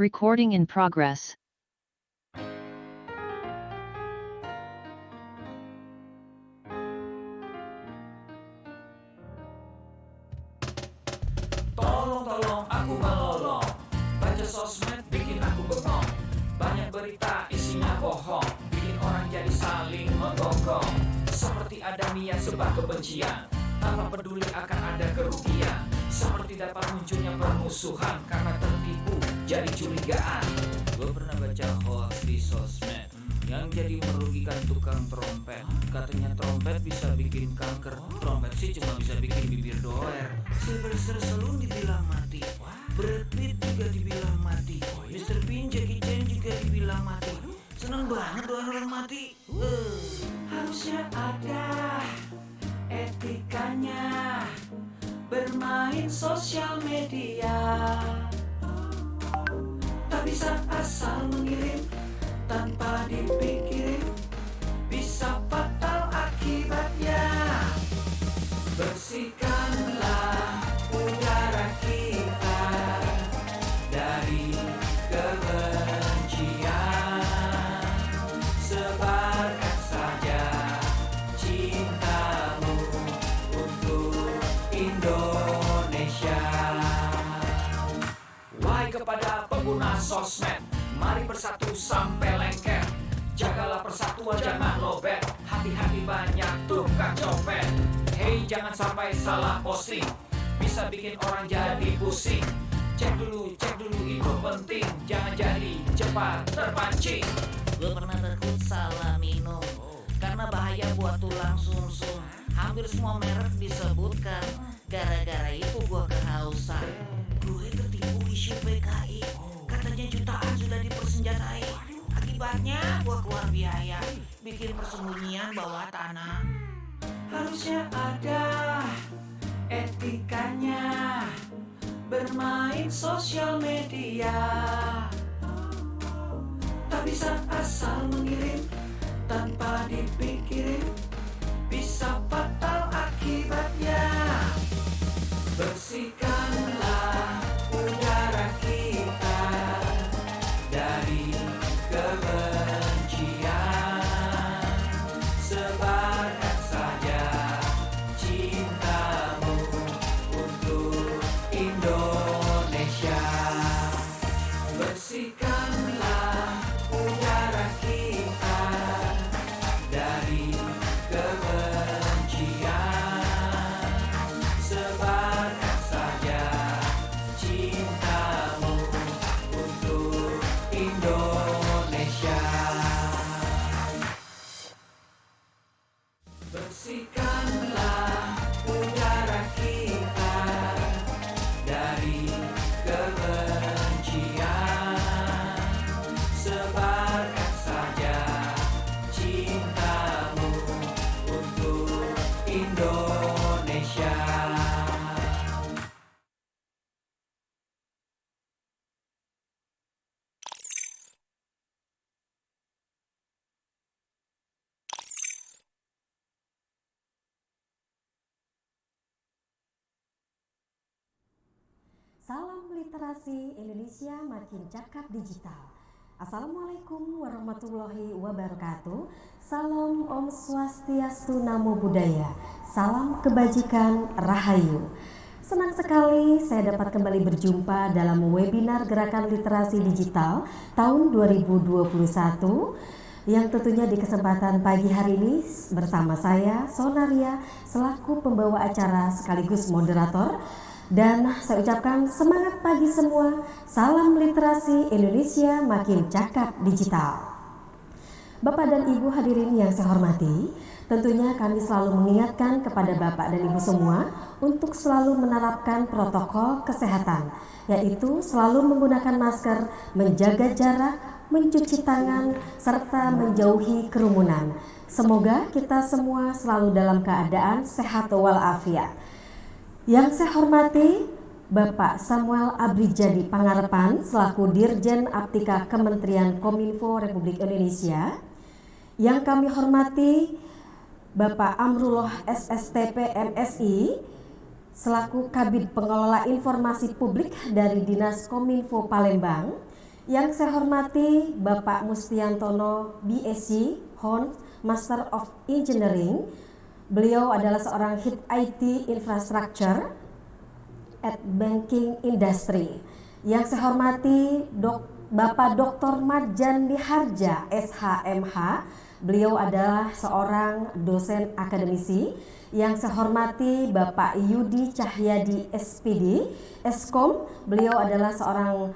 Recording in progress. Tolong aku melolong. Baca sosmed bikin aku bengong. Banyak berita isinya bohong, bikin orang jadi saling menggonggong. Seperti ada niat sebar kebencian, tanpa peduli akan ada kerugian. Seperti dapat munculnya permusuhan karena tertipu jadi curigaan. Gue pernah baca hoax di sosmed yang jadi merugikan tukang trompet. Katanya trompet bisa bikin kanker, trompet sih cuma bisa bikin bibir doer. Sylvester Stallone dibilang mati, Brad Pitt juga dibilang mati, Mr. Bean, Jackie Chan juga dibilang mati. Seneng banget orang mati. Harusnya ada etikanya bermain sosial media. Tak bisa asal mengirim tanpa dipikirin, bisa fatal akibatnya. Bersihkanlah udara kita dari kebencian. Sebarkan saja cintamu untuk Indonesia. Wahai kepada pengguna sosmed, mari bersatu sampai lengket. Jagalah persatuan, jangan lobet. Hati-hati banyak tukang copet. Hey, jangan sampai salah posting, bisa bikin orang jadi pusing. Cek dulu itu penting, jangan jadi cepat terpancing. Gue pernah takut salah minum karena bahaya buat tulang sumsum. Hampir semua merek disebutkan, gara-gara itu gue kehausan. Gue tertipu isu PKI, katanya jutaan sudah dipersenjatai. Akibatnya gue keluar biaya, bikin persembunyian bawah tanah. Harusnya ada etikanya bermain sosial media. Tak bisa asal mengirim tanpa dipikirin, bisa fatal akibatnya. Bersihkanlah udara kita dari kebencian. Sebarkan saja cintamu untuk Indonesia. Bersihkanlah udara kita dari kebencian. Sebarkan saja cintamu untuk Indonesia. Bersihkanlah udara kita dari kebencian. Sebarkan saja cintamu untuk Indonesia. Salam literasi Indonesia makin cakap digital. Assalamualaikum warahmatullahi wabarakatuh. Salam Om Swastiastu Namo Buddhaya. Salam kebajikan Rahayu. Senang sekali saya dapat kembali berjumpa dalam webinar Gerakan Literasi Digital tahun 2021 yang tentunya di kesempatan pagi hari ini bersama saya Sonaria selaku pembawa acara sekaligus moderator. Dan saya ucapkan semangat pagi semua, salam literasi Indonesia makin cakap digital. Bapak dan Ibu hadirin yang saya hormati, tentunya kami selalu mengingatkan kepada Bapak dan Ibu semua untuk selalu menerapkan protokol kesehatan, yaitu selalu menggunakan masker, menjaga jarak, mencuci tangan, serta menjauhi kerumunan. Semoga kita semua selalu dalam keadaan sehat walafiat. Yang saya hormati Bapak Samuel Abrijadi Pangarepan selaku Dirjen Aptika Kementerian Kominfo Republik Indonesia. Yang kami hormati Bapak Amrullah SSTP MSI selaku Kabid Pengelola Informasi Publik dari Dinas Kominfo Palembang. Yang saya hormati Bapak Mustiantono BSc, Hon, Master of Engineering. Beliau adalah seorang Head IT Infrastructure at Banking Industry. Yang saya hormati Bapak Dr. Marjandi Harja, SHMH. Beliau adalah seorang dosen akademisi. Yang saya hormati Bapak Yudi Cahyadi SPD, Eskom. Beliau adalah seorang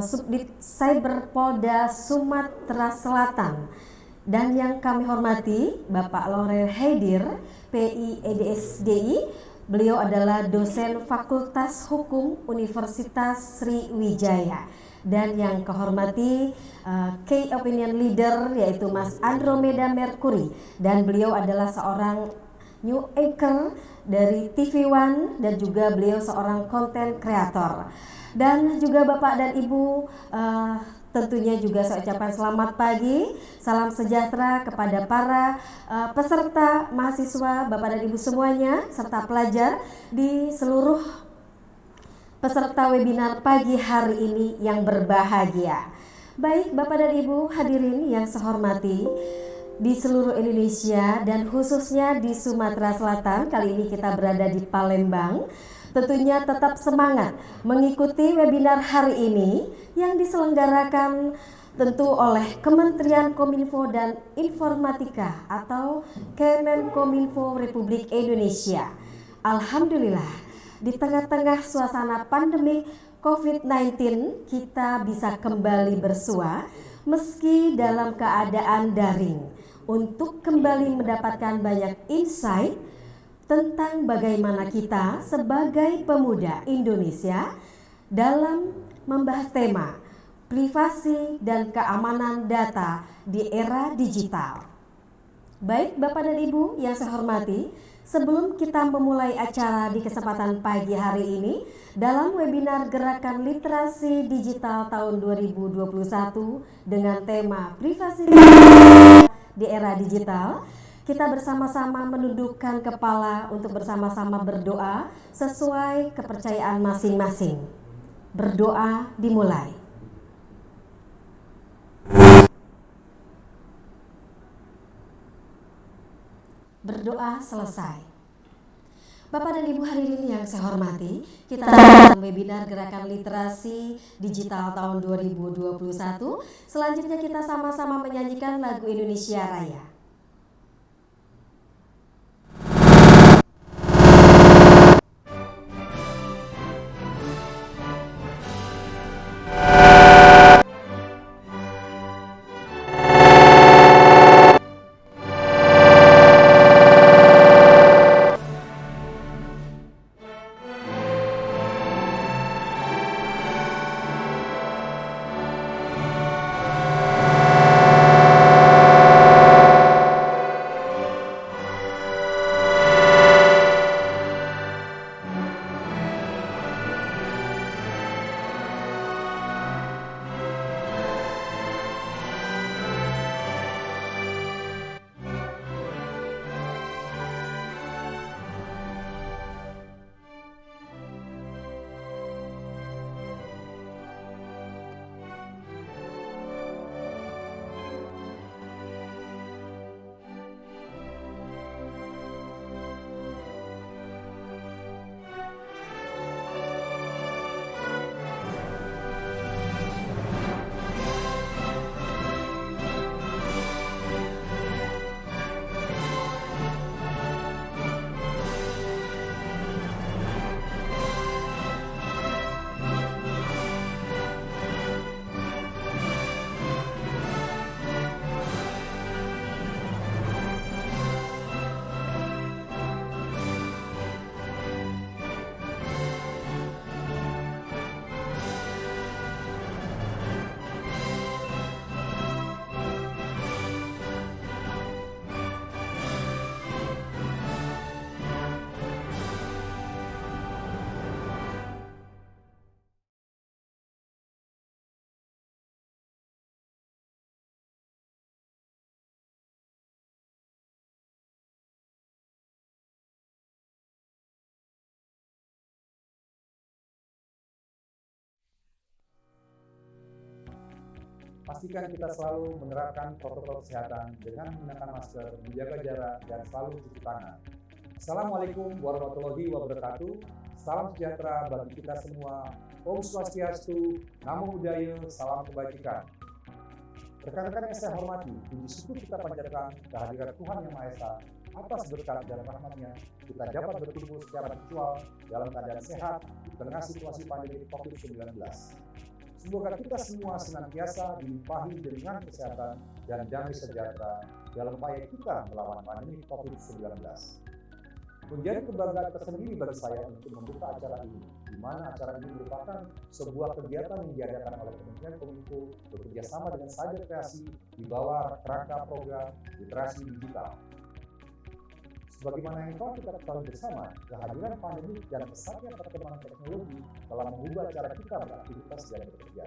Subdit Cyber Polda Sumatera Selatan. Dan yang kami hormati Bapak Laurel Haidir, PI EDSDI. Beliau adalah dosen Fakultas Hukum Universitas Sriwijaya. Dan yang kehormati Key Opinion Leader yaitu Mas Andromeda Mercury, dan beliau adalah seorang new anchor dari TV One dan juga beliau seorang content creator. Dan juga Bapak dan Ibu, tentunya juga saya ucapkan selamat pagi, salam sejahtera kepada para peserta mahasiswa, Bapak dan Ibu semuanya, serta pelajar di seluruh peserta webinar pagi hari ini yang berbahagia. Baik Bapak dan Ibu hadirin yang saya hormati, di seluruh Indonesia dan khususnya di Sumatera Selatan, kali ini kita berada di Palembang. Tentunya tetap semangat mengikuti webinar hari ini yang diselenggarakan tentu oleh Kementerian Kominfo dan Informatika atau Kemenkominfo Republik Indonesia. Alhamdulillah, di tengah-tengah suasana pandemi COVID-19 kita bisa kembali bersua meski dalam keadaan daring untuk kembali mendapatkan banyak insight tentang bagaimana kita sebagai pemuda Indonesia dalam membahas tema privasi dan keamanan data di era digital. Baik Bapak dan Ibu yang saya hormati, sebelum kita memulai acara di kesempatan pagi hari ini dalam webinar Gerakan Literasi Digital tahun 2021 dengan tema privasi di era digital, kita bersama-sama menundukkan kepala untuk bersama-sama berdoa sesuai kepercayaan masing-masing. Berdoa dimulai. Berdoa selesai. Bapak dan Ibu hadirin yang saya hormati, kita dalam webinar Gerakan Literasi Digital tahun 2021. Selanjutnya kita sama-sama menyanyikan lagu Indonesia Raya. Pastikan kita selalu menerapkan protokol kesehatan dengan menggunakan masker, menjaga jarak, dan selalu cuci tangan. Assalamualaikum warahmatullahi wabarakatuh. Salam sejahtera bagi kita semua. Om Swastiastu, Namo Buddhaya, salam kebajikan. Rekan-rekan yang saya hormati, puji syukur kita panjatkan kehadiran Tuhan Yang Maha Esa atas berkat dan rahmat-Nya kita dapat bertumbuh secara virtual dalam keadaan sehat di tengah situasi pandemi COVID-19. Semoga kita semua senantiasa dilimpahi dengan kesehatan dan damai sejahtera dalam upaya kita melawan pandemi COVID-19. Menjadi kebanggaan tersendiri bagi saya untuk membuka acara ini, di mana acara ini merupakan sebuah kegiatan yang diadakan oleh Kementerian Kominfo bekerjasama dengan Cyber Kreasi di bawah kerangka program literasi digital. Sebagaimana yang telah kita ketahui bersama, kehadiran pandemi dan pesatnya perkembangan teknologi telah mengubah cara kita beraktivitas dan bekerja.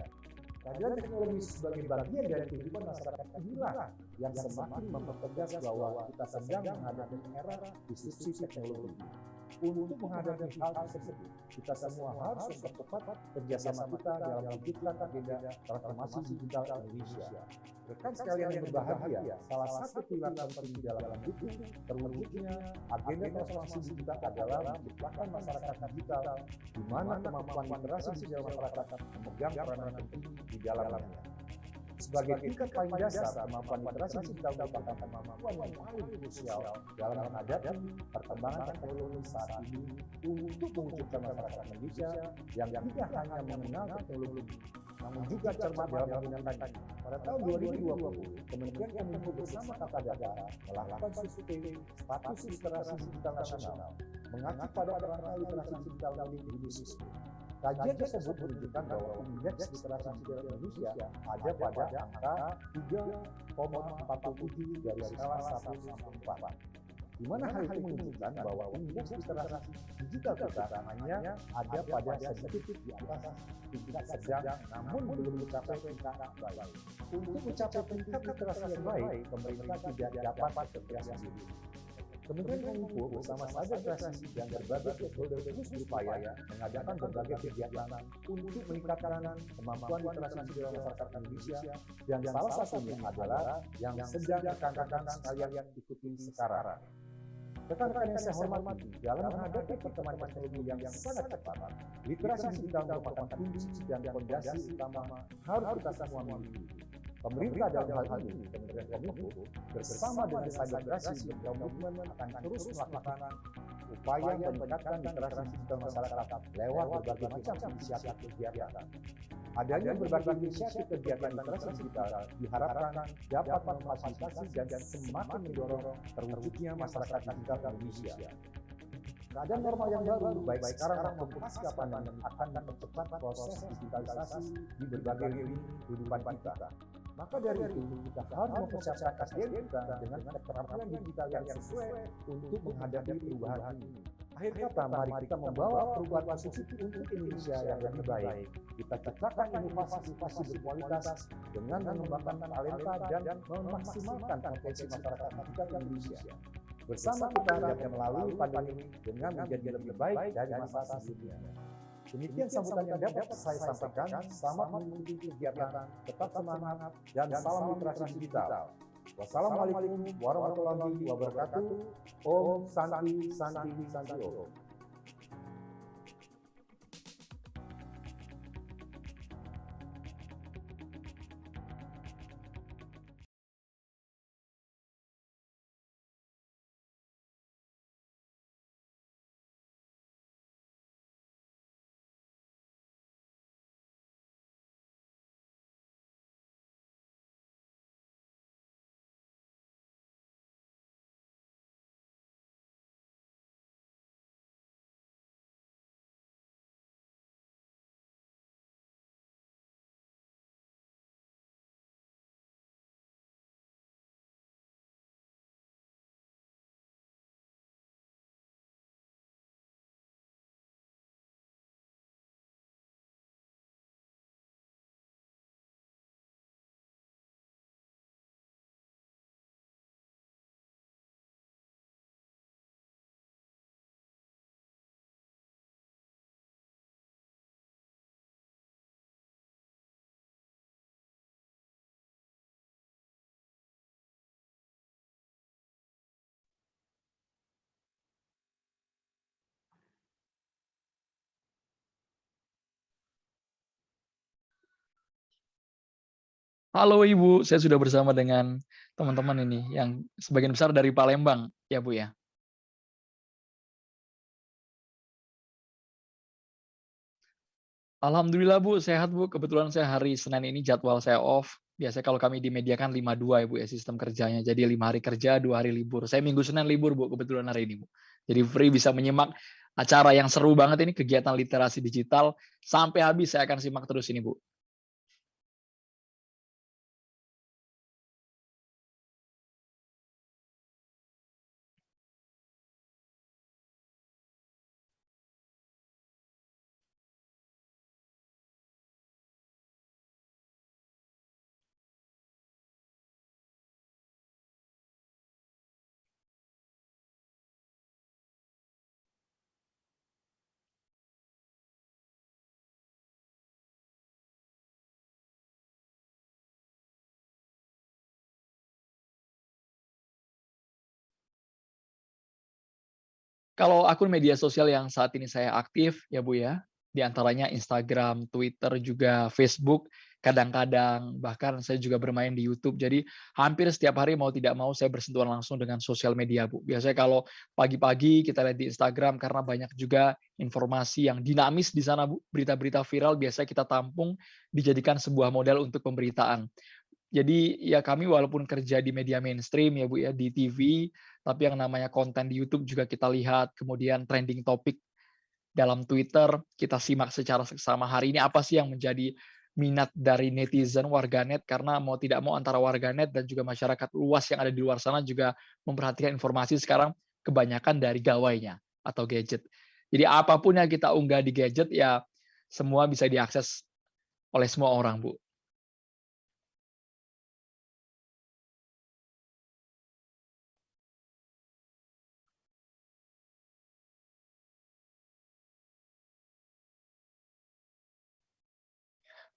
Kehadiran teknologi sebagai bagian dari kehidupan masyarakat inilah yang semakin mempertegas bahwa kita sedang menghadapi era disrupsi teknologi. Untuk menghadapi hal tersebut, kita semua harus mempercepat kerjasama kita dalam mewujudkan agenda transformasi digital Indonesia. Rekan sekalian yang berbahagia, salah satu pilar penting dalam mendukung terwujudnya agenda transformasi digital adalah menciptakan masyarakat digital, di mana kemampuan literasi digital masyarakat memegang peranan penting di dalamnya. Sebagai tingkat paling dasar, kemampuan literasi digital merupakan kemampuan yang paling krusial dalam menghadapi perkembangan teknologi saat ini untuk mewujudkan masyarakat Indonesia yang tidak hanya mengenal teknologi, namun juga cermat dalam menggunakannya. Pada tahun 2020, Kementerian Kominfo bersama Kata Data melakukan survei status literasi digital nasional mengacu pada kerangka literasi digital di Indonesia. Kajian tersebut menunjukkan bahwa indeks literasi digital Indonesia ada pada angka 3,47 dari skala 1 sampai 4. Di mana hal itu menunjukkan bahwa indeks literasi digital kita hanya ada pada sedikit di atas tingkat sedang, namun belum mencapai tingkat baik. Untuk mencapai tingkat literasi yang baik, pemerintah tidak dapat bekerja sendiri. Kementerian Kominfo bersama Cyber Kreasi dan berbagai stakeholder terus berupaya mengadakan berbagai kegiatan untuk meningkatkan kemampuan literasi digital masyarakat Indonesia, dan salah satunya adalah yang sedang rekan-rekan sekalian ikuti sekarang. Rekan-rekan yang saya hormati, dalam menghadapi perkembangan teknologi yang sangat cepat, literasi digital merupakan kunci dan fondasi utama harus kita semua miliki. Pemerintah dalam hal ini, Kementerian Kominfo bersama dengan Cyber Kreasi berkomitmen akan terus melakukan upaya meningkatkan literasi digital masyarakat lewat berbagai macam inisiatif kegiatan. Adanya berbagai inisiatif kegiatan literasi digital diharapkan dapat memfasilitasi dan semakin mendorong terwujudnya masyarakat digital Indonesia. Keadaan normal yang baru, baik sekarang maupun pasca pandemi, akan mempercepat proses digitalisasi di berbagai lini kehidupan kita. Maka dari itu, kita harus mempersiapkan SDM kita dengan keterampilan digital yang sesuai untuk menghadapi perubahan ini. Akhir kata, mari kita membawa perubahan positif untuk Indonesia yang lebih baik. Kita ciptakan inovasi-inovasi berkualitas dengan mengembangkan talenta dan memaksimalkan potensi masyarakat kita di Indonesia. Bersama kita dapat melalui pandemi dengan menjadi lebih baik dari masa sebelumnya. Demikian sambutan yang dapat saya sampaikan. Selamat mengikuti kegiatan, tetap semangat, dan salam literasi digital. Wassalamualaikum warahmatullahi wabarakatuh. Om Santi Santi Santi Om. Halo Ibu, saya sudah bersama dengan teman-teman ini yang sebagian besar dari Palembang, ya Bu ya. Alhamdulillah Bu, sehat Bu. Kebetulan saya hari Senin ini jadwal saya off. Biasanya kalau kami di media kan 5-2 ya Bu ya sistem kerjanya. Jadi 5 hari kerja, 2 hari libur. Saya Minggu Senin libur Bu, kebetulan hari ini Bu. Jadi free bisa menyimak acara yang seru banget ini, kegiatan literasi digital. Sampai habis saya akan simak terus ini Bu. Kalau akun media sosial yang saat ini saya aktif ya Bu ya, di antaranya Instagram, Twitter, juga Facebook, kadang-kadang bahkan saya juga bermain di YouTube. Jadi hampir setiap hari mau tidak mau saya bersentuhan langsung dengan sosial media Bu. Biasanya kalau pagi-pagi kita lihat di Instagram karena banyak juga informasi yang dinamis di sana Bu, berita-berita viral biasanya kita tampung dijadikan sebuah model untuk pemberitaan. Jadi ya kami walaupun kerja di media mainstream ya Bu ya, di TV, tapi yang namanya konten di YouTube juga kita lihat, kemudian trending topik dalam Twitter, kita simak secara seksama hari ini apa sih yang menjadi minat dari netizen, warganet, karena mau tidak mau antara warganet dan juga masyarakat luas yang ada di luar sana juga memperhatikan informasi sekarang kebanyakan dari gawainya atau gadget. Jadi apapun yang kita unggah di gadget ya semua bisa diakses oleh semua orang, Bu.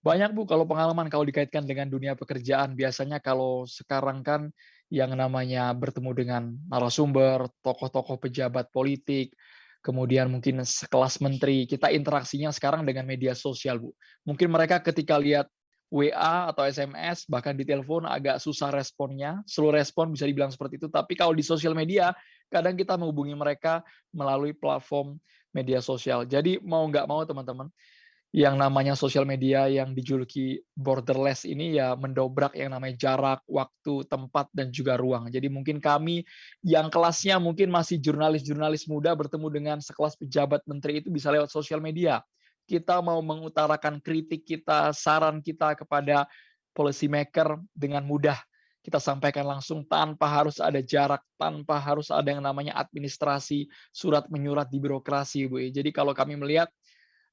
Banyak Bu, kalau pengalaman kalau dikaitkan dengan dunia pekerjaan, biasanya kalau sekarang kan yang namanya bertemu dengan narasumber, tokoh-tokoh pejabat politik, kemudian mungkin sekelas menteri, kita interaksinya sekarang dengan media sosial Bu. Mungkin mereka ketika lihat WA atau SMS, bahkan di telepon agak susah responnya, slow respon bisa dibilang seperti itu, tapi kalau di sosial media, kadang kita menghubungi mereka melalui platform media sosial. Jadi mau nggak mau teman-teman, yang namanya sosial media yang dijuluki borderless ini ya mendobrak yang namanya jarak, waktu, tempat, dan juga ruang. Jadi mungkin kami yang kelasnya mungkin masih jurnalis-jurnalis muda bertemu dengan sekelas pejabat menteri itu bisa lewat sosial media. Kita mau mengutarakan kritik kita, saran kita kepada policy maker dengan mudah kita sampaikan langsung tanpa harus ada jarak, tanpa harus ada yang namanya administrasi, surat menyurat di birokrasi, Bu. Jadi kalau kami melihat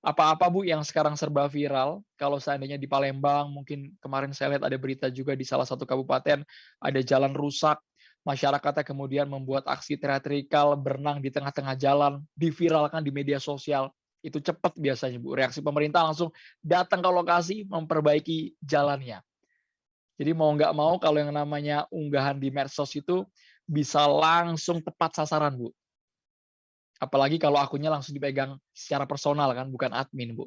apa-apa Bu yang sekarang serba viral, kalau seandainya di Palembang, mungkin kemarin saya lihat ada berita juga di salah satu kabupaten, ada jalan rusak, masyarakatnya kemudian membuat aksi teatrikal, berenang di tengah-tengah jalan, diviralkan di media sosial. Itu cepat biasanya Bu, reaksi pemerintah langsung datang ke lokasi memperbaiki jalannya. Jadi mau nggak mau kalau yang namanya unggahan di medsos itu bisa langsung tepat sasaran Bu. Apalagi kalau akunnya langsung dipegang secara personal kan, bukan admin Bu.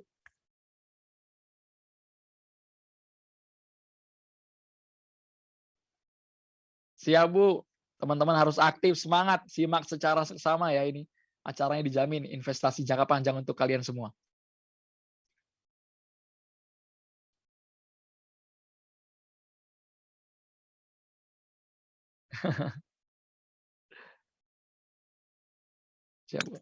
Siap Bu, teman-teman harus aktif, semangat, simak secara seksama ya ini. Acaranya dijamin investasi jangka panjang untuk kalian semua. Siap Bu.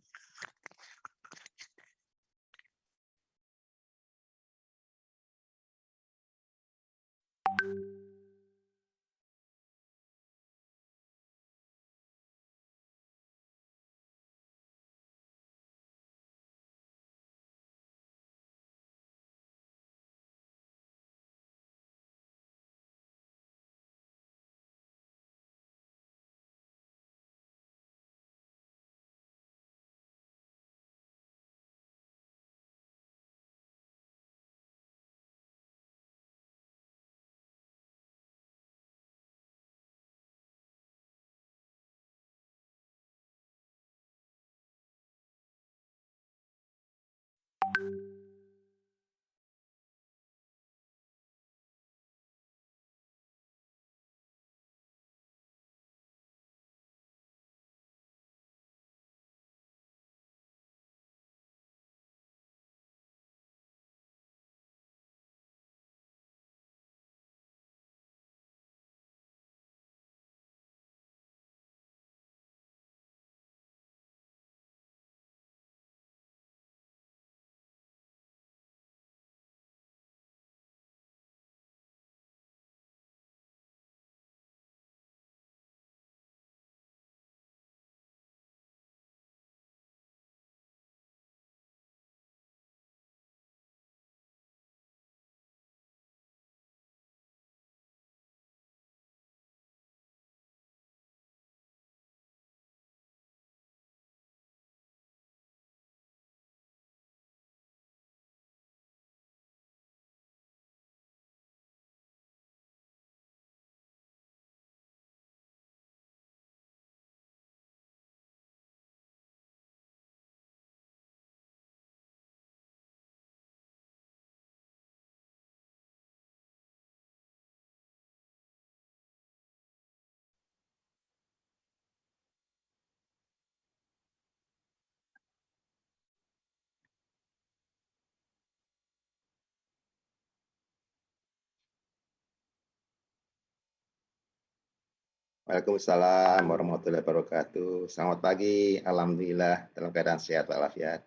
Waalaikumsalam warahmatullahi wabarakatuh. Selamat pagi, alhamdulillah dalam keadaan sehat walafiat.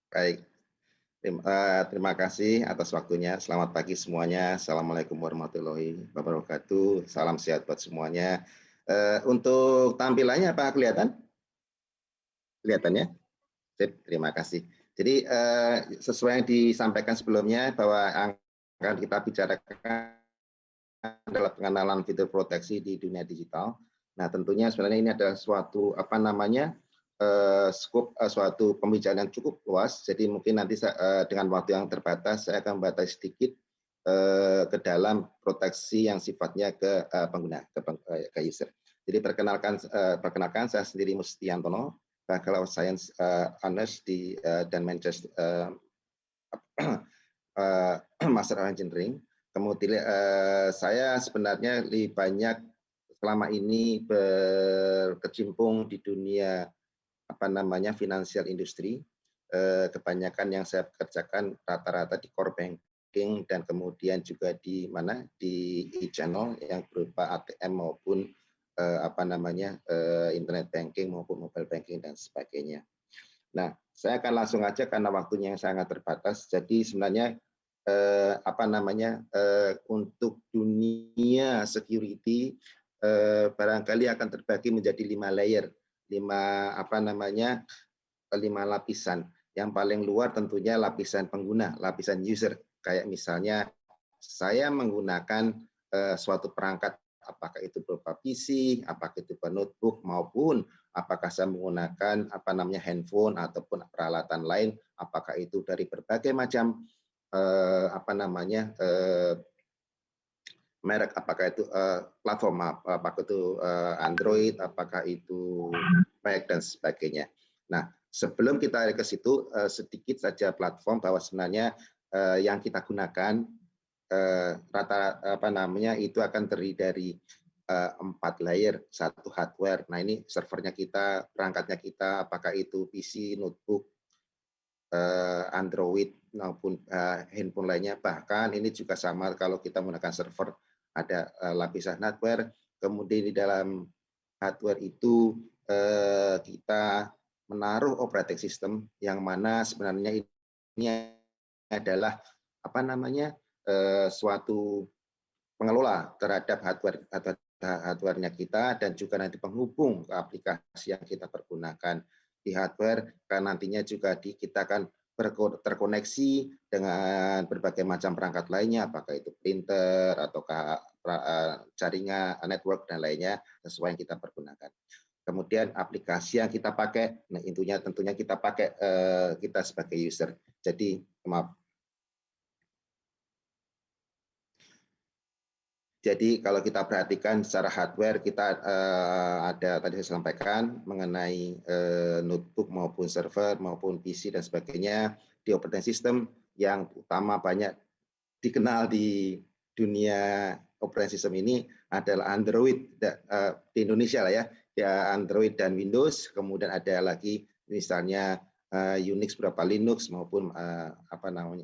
Baik, terima kasih atas waktunya. Selamat pagi semuanya. Assalamualaikum warahmatullahi wabarakatuh. Salam sehat buat semuanya. Untuk tampilannya apa kelihatan? Kelihatannya? Sip, terima kasih. Jadi sesuai yang disampaikan sebelumnya bahwa akan kita bicarakan adalah pengenalan fitur proteksi di dunia digital. Nah, tentunya sebenarnya ini adalah suatu suatu pembicaraan yang cukup luas. Jadi mungkin nanti dengan waktu yang terbatas saya akan membatasi sedikit ke dalam proteksi yang sifatnya ke pengguna, ke user. Jadi perkenalkan saya sendiri Mustiantono, Bachelor of Science Honors dan Manchester Master of Engineering. Kemudian saya sebenarnya lebih banyak selama ini berkecimpung di dunia financial industry. Kebanyakan yang saya kerjakan rata-rata di core banking dan kemudian juga di e-channel yang berupa ATM maupun internet banking maupun mobile banking dan sebagainya. Nah, saya akan langsung aja karena waktunya yang sangat terbatas. Jadi sebenarnya untuk dunia security barangkali akan terbagi menjadi 5 layer, 5 lapisan. Yang paling luar tentunya lapisan pengguna, lapisan user. Kayak misalnya saya menggunakan suatu perangkat, apakah itu berupa PC, apakah itu berupa notebook, maupun apakah saya menggunakan handphone ataupun peralatan lain, apakah itu dari berbagai macam merek, apakah itu platform, apakah itu Android, apakah itu Mac dan sebagainya. Nah, sebelum kita ke situ sedikit saja platform bahwa sebenarnya yang kita gunakan itu akan terdiri dari 4 layer, 1 hardware. Nah, ini servernya kita, perangkatnya kita, apakah itu PC, notebook, Android maupun handphone lainnya. Bahkan ini juga sama kalau kita menggunakan server, ada lapisan hardware, kemudian di dalam hardware itu kita menaruh operating system yang mana sebenarnya ini adalah suatu pengelola terhadap hardware-nya kita dan juga nanti penghubung ke aplikasi yang kita pergunakan di hardware, karena nantinya juga kita akan terkoneksi dengan berbagai macam perangkat lainnya, apakah itu printer ataukah jaringan network dan lainnya sesuai yang kita pergunakan. Kemudian aplikasi yang kita pakai, nah intinya tentunya kita pakai kita sebagai user. Jadi Jadi kalau kita perhatikan secara hardware kita ada tadi saya sampaikan mengenai notebook maupun server maupun PC dan sebagainya. Di operating system yang utama banyak dikenal di dunia operating system ini adalah Android di Indonesia lah ya Android dan Windows. Kemudian ada lagi misalnya Unix beberapa Linux maupun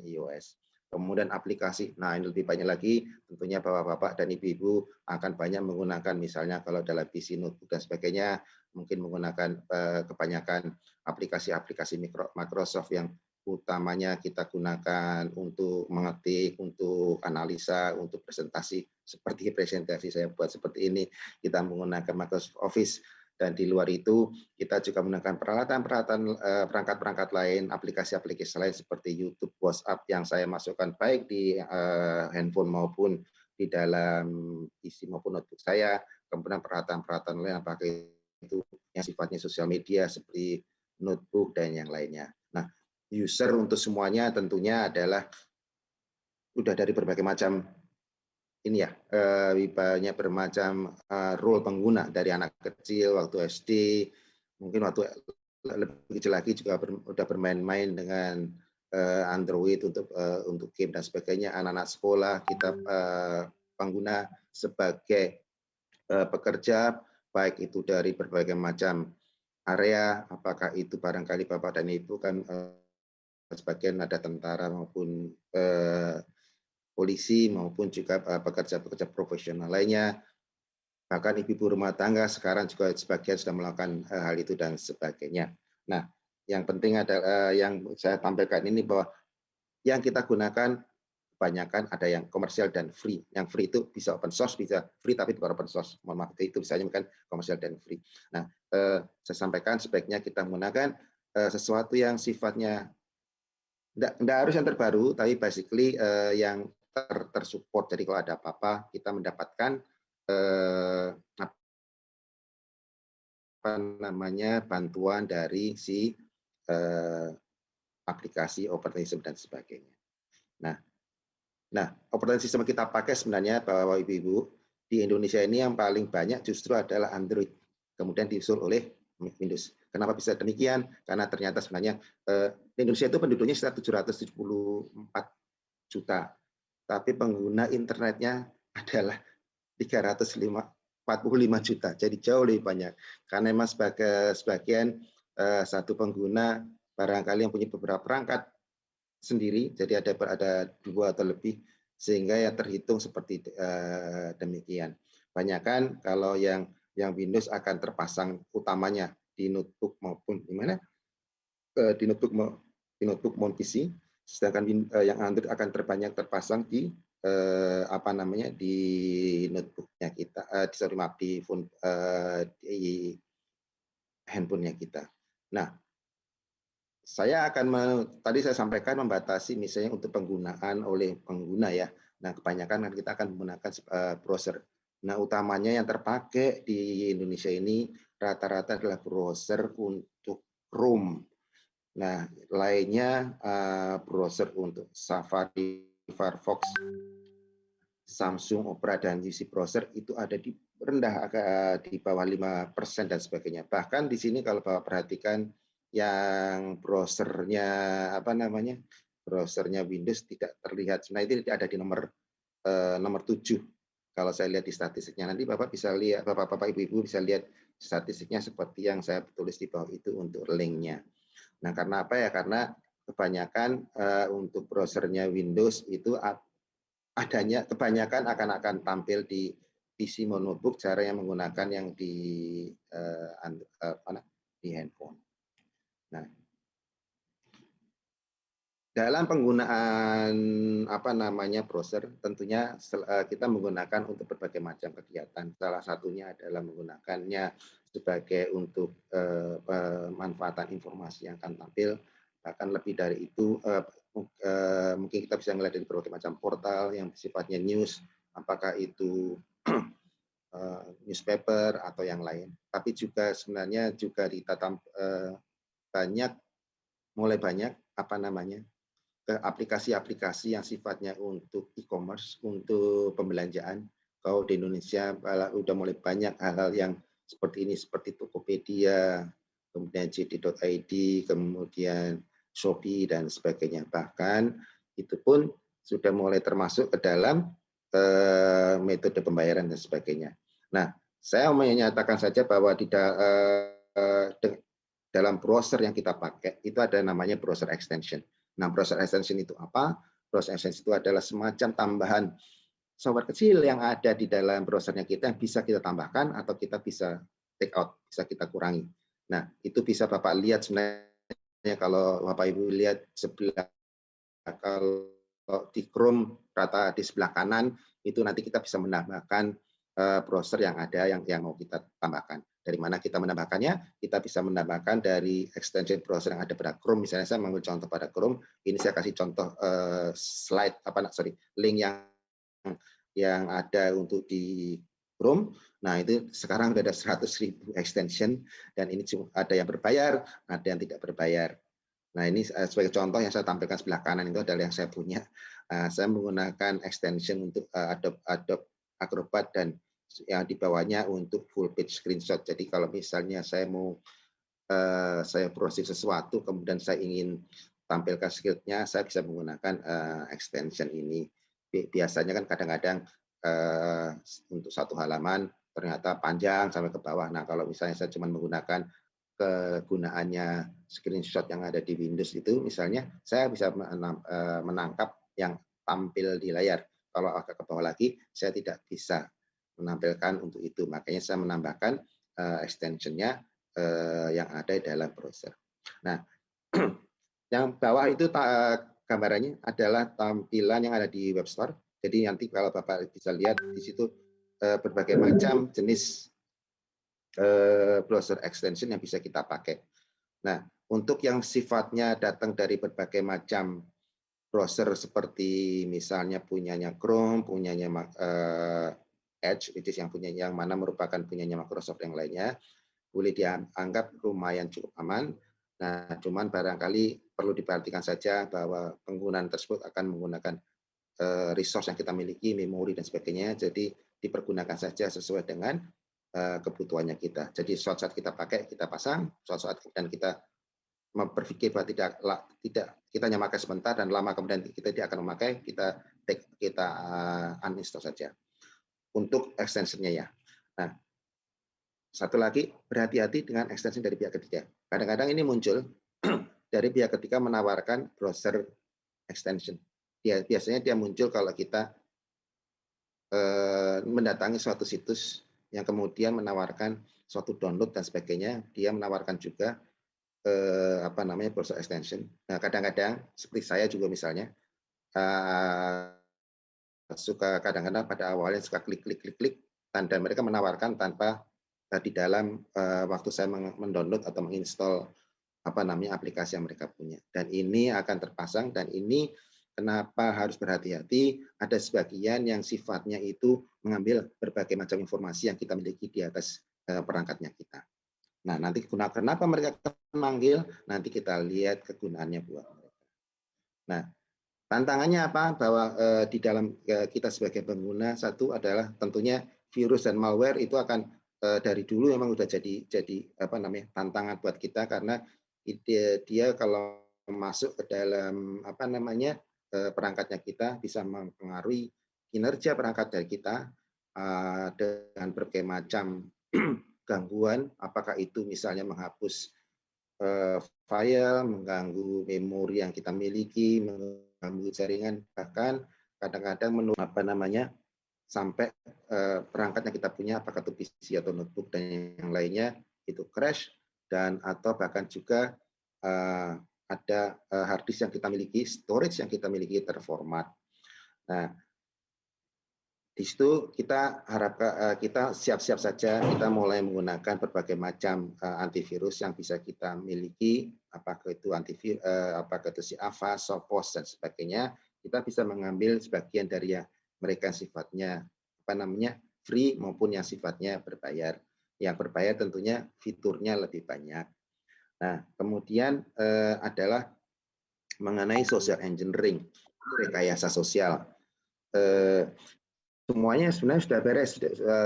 iOS. Kemudian aplikasi, nah ini lebih banyak lagi tentunya bapak-bapak dan ibu-ibu akan banyak menggunakan misalnya kalau dalam PC, notebook dan sebagainya mungkin menggunakan kebanyakan aplikasi-aplikasi Microsoft yang utamanya kita gunakan untuk mengetik, untuk analisa, untuk presentasi seperti presentasi saya buat seperti ini kita menggunakan Microsoft Office. Dan di luar itu kita juga menggunakan perangkat-perangkat lain, aplikasi-aplikasi lain seperti YouTube, WhatsApp yang saya masukkan baik di handphone maupun di dalam PC maupun notebook saya. Kemudian peralatan-peralatan lain apakah itu yang sifatnya sosial media seperti notebook dan yang lainnya. Nah, user untuk semuanya tentunya adalah udah dari berbagai macam ini ya, banyak bermacam role pengguna, dari anak kecil waktu SD, mungkin waktu lebih kecil lagi juga udah bermain-main dengan Android untuk game dan sebagainya. Anak-anak sekolah kita pengguna sebagai pekerja, baik itu dari berbagai macam area, apakah itu barangkali Bapak dan Ibu kan sebagian ada tentara maupun polisi maupun juga pekerja-pekerja profesional lainnya, bahkan ibu-ibu rumah tangga sekarang juga sebagian sudah melakukan hal itu dan sebagainya. Nah, yang penting adalah yang saya tampilkan ini bahwa yang kita gunakan kebanyakan ada yang komersial dan free. Yang free itu bisa open source, bisa free tapi bukan open source. Mohon maaf, itu misalnya bukan komersial dan free. Nah, saya sampaikan sebaiknya kita menggunakan sesuatu yang sifatnya tidak harus yang terbaru, tapi basically yang tersupport. Jadi kalau ada apa-apa, kita mendapatkan apa namanya bantuan dari si aplikasi operating system dan sebagainya. Nah, operating system kita pakai sebenarnya Bapak Ibu di Indonesia ini yang paling banyak justru adalah Android, kemudian disusul oleh Windows. Kenapa bisa demikian? Karena ternyata sebenarnya Indonesia itu penduduknya sekitar 774 juta, tapi pengguna internetnya adalah 345 juta, jadi jauh lebih banyak. Karena memang sebagian satu pengguna barangkali yang punya beberapa perangkat sendiri, jadi ada 2 atau lebih, sehingga ya terhitung seperti demikian. Banyakan kalau yang Windows akan terpasang utamanya di notebook maupun di notebook maupun PC, sedangkan yang Android akan terbanyak terpasang di apa namanya di notebooknya kita, di phone, di handphonenya kita. Nah, saya akan tadi saya sampaikan membatasi misalnya untuk penggunaan oleh pengguna ya. Nah, kebanyakan kan kita akan menggunakan browser. Nah, utamanya yang terpakai di Indonesia ini rata-rata adalah browser untuk Chrome. Nah, lainnya browser untuk Safari, Firefox, Samsung, Opera, dan UC browser itu ada di rendah, agak di bawah 5% dan sebagainya. Bahkan di sini kalau Bapak perhatikan yang browsernya browsernya Windows tidak terlihat. Nah, itu ada di nomor 7 kalau saya lihat di statistiknya. Nanti Bapak bisa lihat, Bapak Ibu bisa lihat statistiknya seperti yang saya tulis di bawah itu untuk linknya. Nah, karena apa ya? Karena kebanyakan untuk browsernya Windows itu adanya kebanyakan akan tampil di PC maupun notebook, cara yang menggunakan yang di handphone. Nah, dalam penggunaan browser, tentunya kita menggunakan untuk berbagai macam kegiatan. Salah satunya adalah menggunakannya sebagai untuk pemanfaatan informasi yang akan tampil. Bahkan lebih dari itu, mungkin kita bisa melihat dari berbagai macam portal yang sifatnya news, apakah itu newspaper atau yang lain. Tapi juga sebenarnya juga mulai banyak ke aplikasi-aplikasi yang sifatnya untuk e-commerce, untuk pembelanjaan. Kalau di Indonesia udah mulai banyak hal-hal yang seperti ini, seperti Tokopedia, kemudian JD.id, kemudian Shopee dan sebagainya. Bahkan itu pun sudah mulai termasuk ke dalam metode pembayaran dan sebagainya. Nah, saya menyatakan saja bahwa di dalam browser yang kita pakai itu ada namanya browser extension. Nah, browser extension itu apa? Browser extension itu adalah semacam tambahan software kecil yang ada di dalam browsernya kita yang bisa kita tambahkan atau kita bisa take out, bisa kita kurangi. Nah, itu bisa Bapak lihat sebenarnya kalau Bapak Ibu lihat sebelah, kalau di Chrome rata di sebelah kanan itu nanti kita bisa menambahkan browser yang ada yang mau kita tambahkan. Dari mana kita menambahkannya? Kita bisa menambahkan dari extension browser yang ada pada Chrome. Misalnya saya mengambil contoh pada Chrome. Ini saya kasih contoh link yang ada untuk di Chrome. Nah, itu sekarang sudah ada 100.000 extension dan ini ada yang berbayar, ada yang tidak berbayar. Nah, ini sebagai contoh yang saya tampilkan sebelah kanan itu adalah yang saya punya. Saya menggunakan extension untuk Adobe Acrobat dan yang di bawahnya untuk full page screenshot. Jadi kalau misalnya saya mau saya browsing sesuatu, kemudian saya ingin tampilkan script-nya, saya bisa menggunakan extension ini. Biasanya kan kadang-kadang untuk satu halaman ternyata panjang sampai ke bawah. Nah, kalau misalnya saya cuma menggunakan kegunaannya screenshot yang ada di Windows itu, misalnya saya bisa menangkap yang tampil di layar. Kalau agak ke bawah lagi, saya tidak bisa menampilkan untuk itu. Makanya saya menambahkan extension-nya yang ada di dalam browser. Nah, yang bawah itu gambarannya adalah tampilan yang ada di Web Store. Jadi nanti kalau Bapak bisa lihat di situ berbagai macam jenis browser extension yang bisa kita pakai. Nah, untuk yang sifatnya datang dari berbagai macam browser seperti misalnya punyanya Chrome, punyanya Edge, which is yang mana merupakan punyanya Microsoft yang lainnya, boleh dianggap lumayan cukup aman. Nah, cuman barangkali perlu diperhatikan saja bahwa penggunaan tersebut akan menggunakan resource yang kita miliki, memori dan sebagainya. Jadi dipergunakan saja sesuai dengan kebutuhannya kita. Jadi suatu saat kita pakai, kita pasang, suatu saat kemudian kita berpikir bahwa tidak kita hanya pakai sebentar dan lama kemudian kita tidak akan memakai, kita uninstall saja untuk extension-nya ya. Nah, satu lagi, berhati-hati dengan extension dari pihak ketiga. Kadang-kadang ini muncul dari pihak ketiga menawarkan browser extension. Biasanya dia muncul kalau kita mendatangi suatu situs yang kemudian menawarkan suatu download dan sebagainya. Dia menawarkan juga browser extension. Nah, kadang-kadang seperti saya juga misalnya suka kadang-kadang pada awalnya suka klik dan mereka menawarkan tanpa di dalam waktu saya mendownload atau menginstal aplikasi yang mereka punya. Dan ini akan terpasang, dan ini kenapa harus berhati-hati, ada sebagian yang sifatnya itu mengambil berbagai macam informasi yang kita miliki di atas perangkatnya kita. Nah, nanti kenapa mereka memanggil, nanti kita lihat kegunaannya buat mereka. Nah, tantangannya apa? Bahwa di dalam kita sebagai pengguna, satu adalah tentunya virus dan malware itu akan dari dulu memang sudah jadi tantangan buat kita, karena dia kalau masuk ke dalam perangkatnya kita bisa mempengaruhi kinerja perangkat dari kita dengan berbagai macam gangguan, apakah itu misalnya menghapus file, mengganggu memori yang kita miliki, mengganggu jaringan, bahkan kadang-kadang sampai perangkat yang kita punya, apakah itu PC atau notebook dan yang lainnya, itu crash, dan atau bahkan juga ada hard disk yang kita miliki, storage yang kita miliki terformat. Nah, di situ kita harapkan kita siap-siap saja, kita mulai menggunakan berbagai macam antivirus yang bisa kita miliki, apakah itu apakah itu si Avast, Sophos dan sebagainya. Kita bisa mengambil sebagian dari yang mereka sifatnya free maupun yang sifatnya berbayar. Yang berbayar tentunya fiturnya lebih banyak. Nah, kemudian adalah mengenai social engineering, rekayasa sosial. Semuanya sebenarnya sudah beres,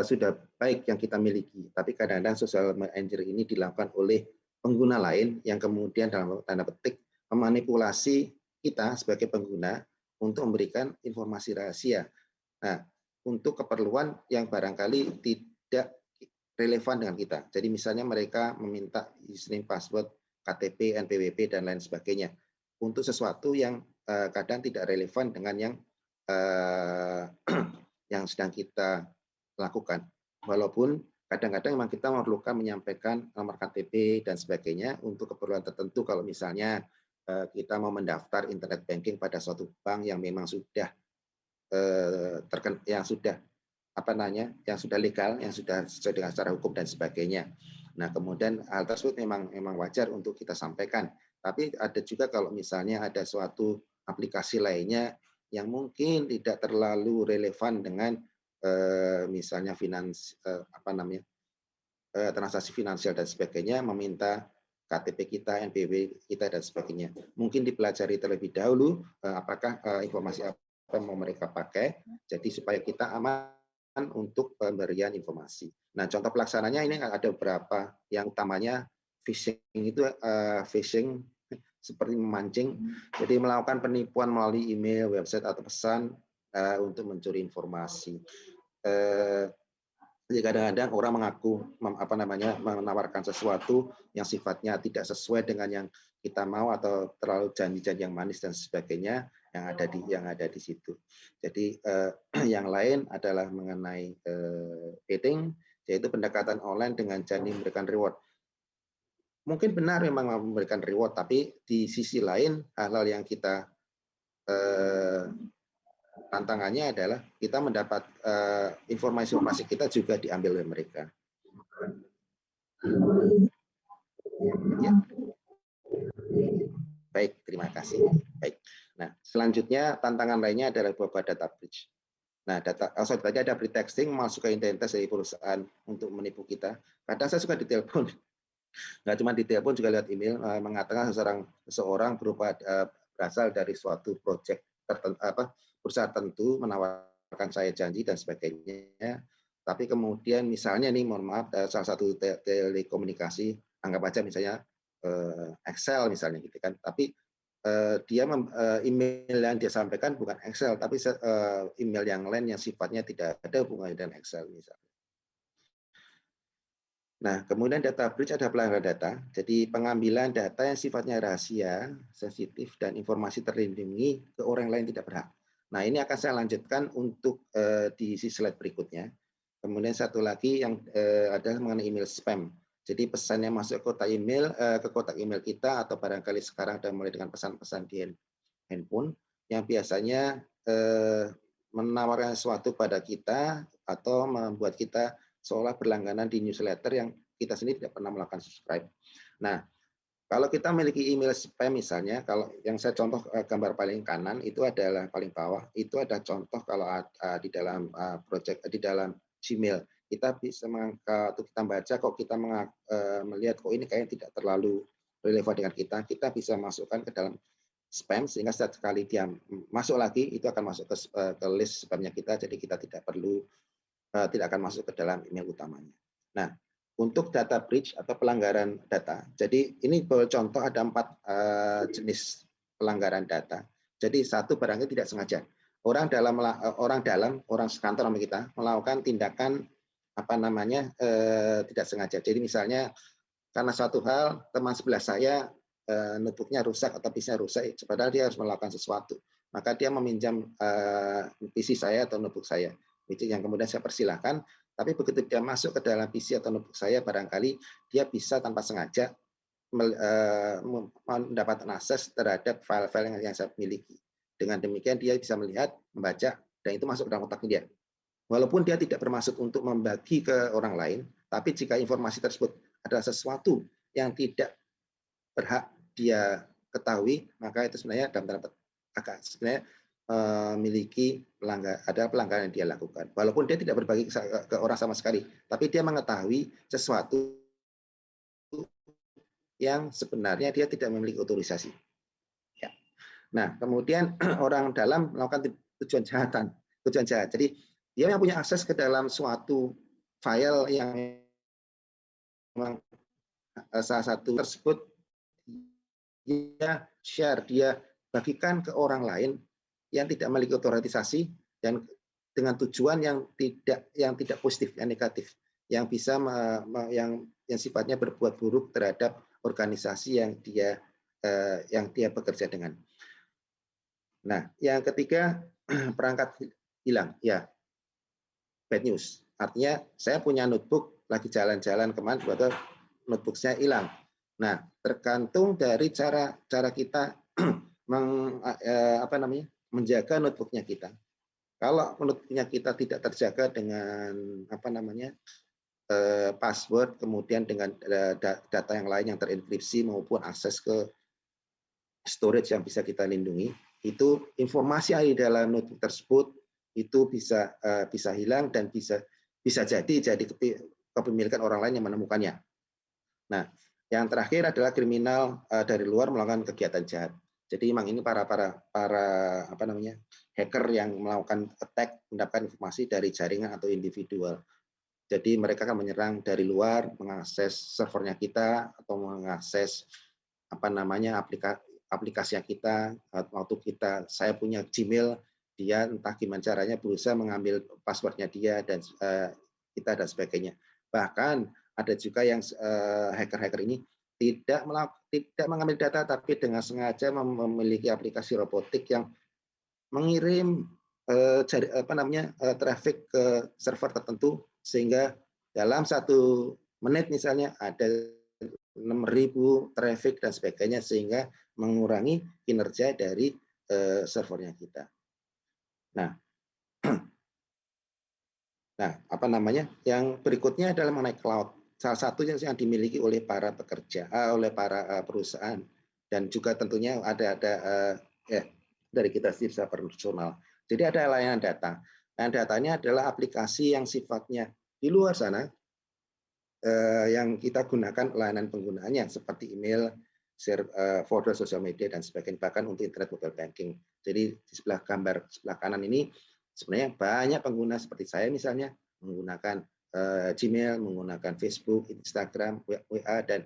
sudah baik yang kita miliki, tapi kadang-kadang social engineering ini dilakukan oleh pengguna lain yang kemudian dalam tanda petik memanipulasi kita sebagai pengguna untuk memberikan informasi rahasia. Nah, untuk keperluan yang barangkali tidak relevan dengan kita. Jadi misalnya mereka meminta username, password, KTP, NPWP, dan lain sebagainya untuk sesuatu yang kadang tidak relevan dengan yang sedang kita lakukan. Walaupun kadang-kadang memang kita memerlukan menyampaikan nomor KTP dan sebagainya untuk keperluan tertentu, kalau misalnya kita mau mendaftar internet banking pada suatu bank yang memang sudah yang sudah legal, yang sudah sesuai dengan secara hukum dan sebagainya. Nah, kemudian hal tersebut memang wajar untuk kita sampaikan. Tapi ada juga kalau misalnya ada suatu aplikasi lainnya yang mungkin tidak terlalu relevan dengan misalnya transaksi finansial dan sebagainya, meminta KTP kita, NPWP kita, dan sebagainya. Mungkin dipelajari terlebih dahulu apakah informasi apa yang mau mereka pakai, jadi supaya kita aman untuk pemberian informasi. Nah, contoh pelaksananya ini ada beberapa. Yang utamanya phishing itu phishing seperti memancing, jadi melakukan penipuan melalui email, website atau pesan untuk mencuri informasi. Jadi kadang-kadang orang mengaku menawarkan sesuatu yang sifatnya tidak sesuai dengan yang kita mau atau terlalu janji-janji yang manis dan sebagainya yang ada di situ. Jadi yang lain adalah mengenai betting, yaitu pendekatan online dengan janji memberikan reward. Mungkin benar memang memberikan reward, tapi di sisi lain hal-hal yang kita tantangannya adalah kita mendapat informasi kita juga diambil oleh mereka. Ya. Baik, terima kasih. Baik. Nah, selanjutnya tantangan lainnya adalah beberapa data breach. Nah, tadi ada pretexting masuk ke identitas dari perusahaan untuk menipu kita. Kadang saya suka ditelepon, nggak cuma ditelepon juga lihat email mengatakan seseorang berupa berasal dari suatu proyek tertentu, perusahaan tertentu menawarkan saya janji dan sebagainya, tapi kemudian misalnya nih, mohon maaf, salah satu telekomunikasi, anggap aja misalnya Excel misalnya gitu kan, tapi dia email yang dia sampaikan bukan Excel, tapi email yang lain yang sifatnya tidak ada hubungannya dengan Excel misalnya. Nah, kemudian data breach ada pelanggaran data, jadi pengambilan data yang sifatnya rahasia, sensitif, dan informasi terlindungi ke orang lain tidak berhak. Nah, ini akan saya lanjutkan untuk di slide berikutnya. Kemudian satu lagi yang adalah mengenai email spam. Jadi pesannya masuk ke kotak email kita, atau barangkali sekarang ada mulai dengan pesan-pesan di handphone yang biasanya menawarkan sesuatu pada kita atau membuat kita seolah berlangganan di newsletter yang kita sendiri tidak pernah melakukan subscribe. Nah, kalau kita memiliki email spam misalnya, kalau yang saya contoh gambar paling kanan itu adalah paling bawah, itu ada contoh kalau di dalam di dalam Gmail kita bisa untuk kita baca, kok kita melihat kok ini kayaknya tidak terlalu relevan dengan kita bisa masukkan ke dalam spam, sehingga setiap kali dia masuk lagi itu akan masuk ke list spamnya kita, jadi kita tidak akan masuk ke dalam email utamanya. Nah, untuk data breach atau pelanggaran data, jadi ini contoh ada 4 jenis pelanggaran data. Jadi satu, barangnya tidak sengaja. Orang sekantor sama kita melakukan tindakan tidak sengaja. Jadi misalnya karena suatu hal teman sebelah saya notebooknya rusak atau PC-nya rusak, padahal dia harus melakukan sesuatu, maka dia meminjam PC saya atau notebook saya. Itu yang kemudian saya persilahkan, tapi begitu dia masuk ke dalam PC atau notebook saya, barangkali dia bisa tanpa sengaja mendapatkan akses terhadap file-file yang saya miliki. Dengan demikian dia bisa melihat, membaca, dan itu masuk ke dalam otak dia. Walaupun dia tidak bermaksud untuk membagi ke orang lain, tapi jika informasi tersebut adalah sesuatu yang tidak berhak dia ketahui, maka itu sebenarnya dalam tanda petik sebenarnya memiliki pelanggaran yang dia lakukan. Walaupun dia tidak berbagi ke orang sama sekali, tapi dia mengetahui sesuatu yang sebenarnya dia tidak memiliki otorisasi. Ya. Nah, kemudian orang dalam melakukan tujuan jahat. Jadi dia yang punya akses ke dalam suatu file yang memang salah satu tersebut dia share, dia bagikan ke orang lain yang tidak memiliki otorisasi dan dengan tujuan yang tidak positif, yang negatif, yang bisa yang sifatnya berbuat buruk terhadap organisasi yang dia bekerja dengan. Nah, yang ketiga, perangkat hilang. Ya, bad news. Artinya saya punya notebook lagi jalan-jalan kemana, tiba-tiba notebook saya hilang. Nah, tergantung dari cara kita menjaga notebooknya kita. Kalau notebooknya kita tidak terjaga dengan password, kemudian dengan data yang lain yang terenkripsi maupun akses ke storage yang bisa kita lindungi, itu informasi yang di dalam notebook tersebut itu bisa hilang dan bisa jadi kepemilikan orang lain yang menemukannya. Nah, Yang terakhir adalah kriminal dari luar melakukan kegiatan jahat. Jadi memang ini para apa namanya hacker yang melakukan attack, mendapatkan informasi dari jaringan atau individual. Jadi mereka akan menyerang dari luar, mengakses servernya kita atau mengakses apa namanya aplikasi kita. Waktu saya punya Gmail, dia entah gimana caranya berusaha mengambil passwordnya dia dan kita dan sebagainya. Bahkan ada juga yang hacker-hacker ini tidak mengambil data, tapi dengan sengaja memiliki aplikasi robotik yang mengirim traffic ke server tertentu, sehingga dalam 1 menit misalnya ada 6.000 traffic dan sebagainya, sehingga mengurangi kinerja dari servernya kita. Nah, apa namanya? Yang berikutnya adalah mengenai cloud. Salah satu yang dimiliki oleh para pekerja, oleh para perusahaan, dan juga tentunya ada dari kita secara personal. Jadi ada layanan data. Layanan datanya adalah aplikasi yang sifatnya di luar sana, yang kita gunakan layanan penggunaannya seperti email, share folder sosial media dan sebagainya, bahkan untuk internet mobile banking. Jadi di sebelah kanan ini sebenarnya banyak pengguna seperti saya misalnya menggunakan Gmail, menggunakan Facebook, Instagram, WA, dan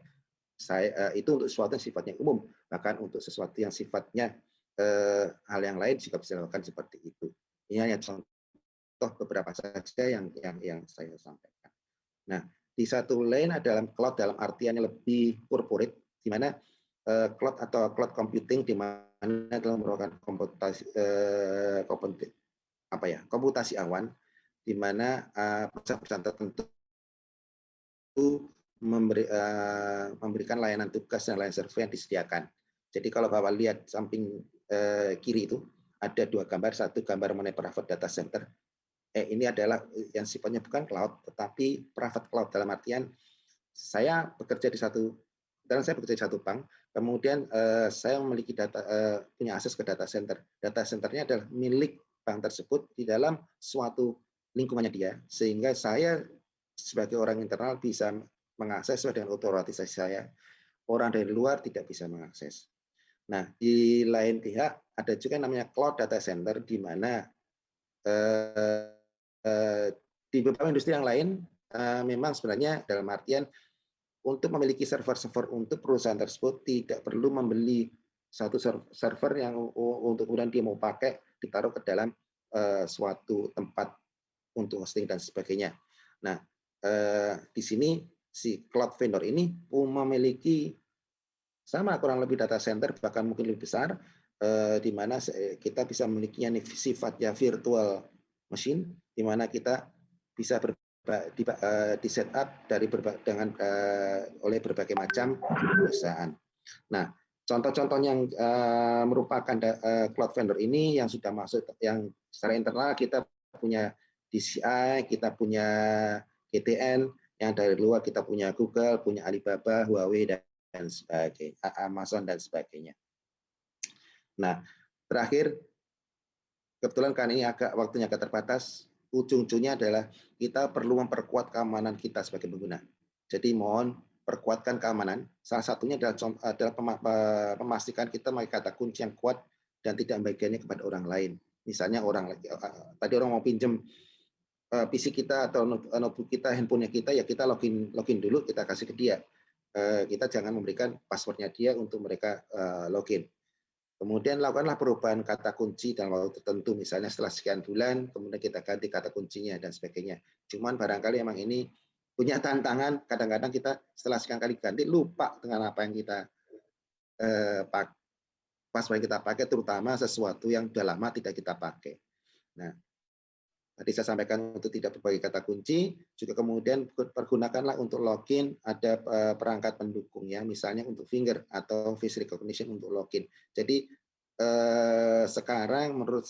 saya itu untuk sesuatu yang sifatnya umum. Bahkan untuk sesuatu yang sifatnya hal yang lain juga bisa dilakukan seperti itu. Ini hanya contoh beberapa saja yang saya sampaikan. Nah, di satu lain adalah cloud dalam artian yang lebih corporate, di mana cloud atau cloud computing di mana dalam merupakan komputasi awan, di mana perusahaan tertentu memberikan layanan tugas dan layanan server yang disediakan. Jadi kalau Bapak lihat samping kiri itu ada 2 gambar, satu gambar mengenai private data center. Ini adalah yang sifatnya bukan cloud, tetapi private cloud dalam artian saya bekerja di satu bank, kemudian saya memiliki punya akses ke data center. Data centernya adalah milik bank tersebut di dalam suatu lingkungannya dia, sehingga saya sebagai orang internal bisa mengakses sesuai dengan otorisasi saya. Orang dari luar tidak bisa mengakses. Nah, di lain pihak ada juga yang namanya cloud data center, di mana di beberapa industri yang lain memang sebenarnya dalam artian untuk memiliki server-server untuk perusahaan tersebut tidak perlu membeli satu server yang untuk kemudian dia mau pakai ditaruh ke dalam suatu tempat untuk hosting dan sebagainya. Nah, di sini si cloud vendor ini memiliki sama kurang lebih data center, bahkan mungkin lebih besar, di mana kita bisa memilikinya sifatnya virtual machine, di mana kita bisa di setup oleh berbagai macam perusahaan. Nah, contoh-contoh yang merupakan cloud vendor ini yang sudah masuk, yang secara internal kita punya DCI, kita punya GTN, yang dari luar kita punya Google, punya Alibaba, Huawei, dan sebagainya, Amazon dan sebagainya. Nah, terakhir, kebetulan kan ini waktunya agak terbatas, ujung-ujungnya adalah kita perlu memperkuat keamanan kita sebagai pengguna. Jadi mohon perkuatkan keamanan. Salah satunya adalah memastikan kita memakai kata kunci yang kuat dan tidak membagikannya kepada orang lain. Misalnya tadi orang mau pinjam PC kita atau notebook kita, handphonenya kita, ya kita login dulu, kita kasih ke dia. Kita jangan memberikan passwordnya dia untuk mereka login. Kemudian lakukanlah perubahan kata kunci dalam waktu tertentu, misalnya setelah sekian bulan, kemudian kita ganti kata kuncinya dan sebagainya. Cuman barangkali emang ini punya tantangan, kadang-kadang kita setelah sekian kali ganti lupa dengan apa yang kita password yang kita pakai, terutama sesuatu yang sudah lama tidak kita pakai. Nah, tadi saya sampaikan untuk tidak berbagi kata kunci, juga kemudian pergunakanlah untuk login, ada perangkat pendukungnya, misalnya untuk finger atau face recognition untuk login. Jadi sekarang menurut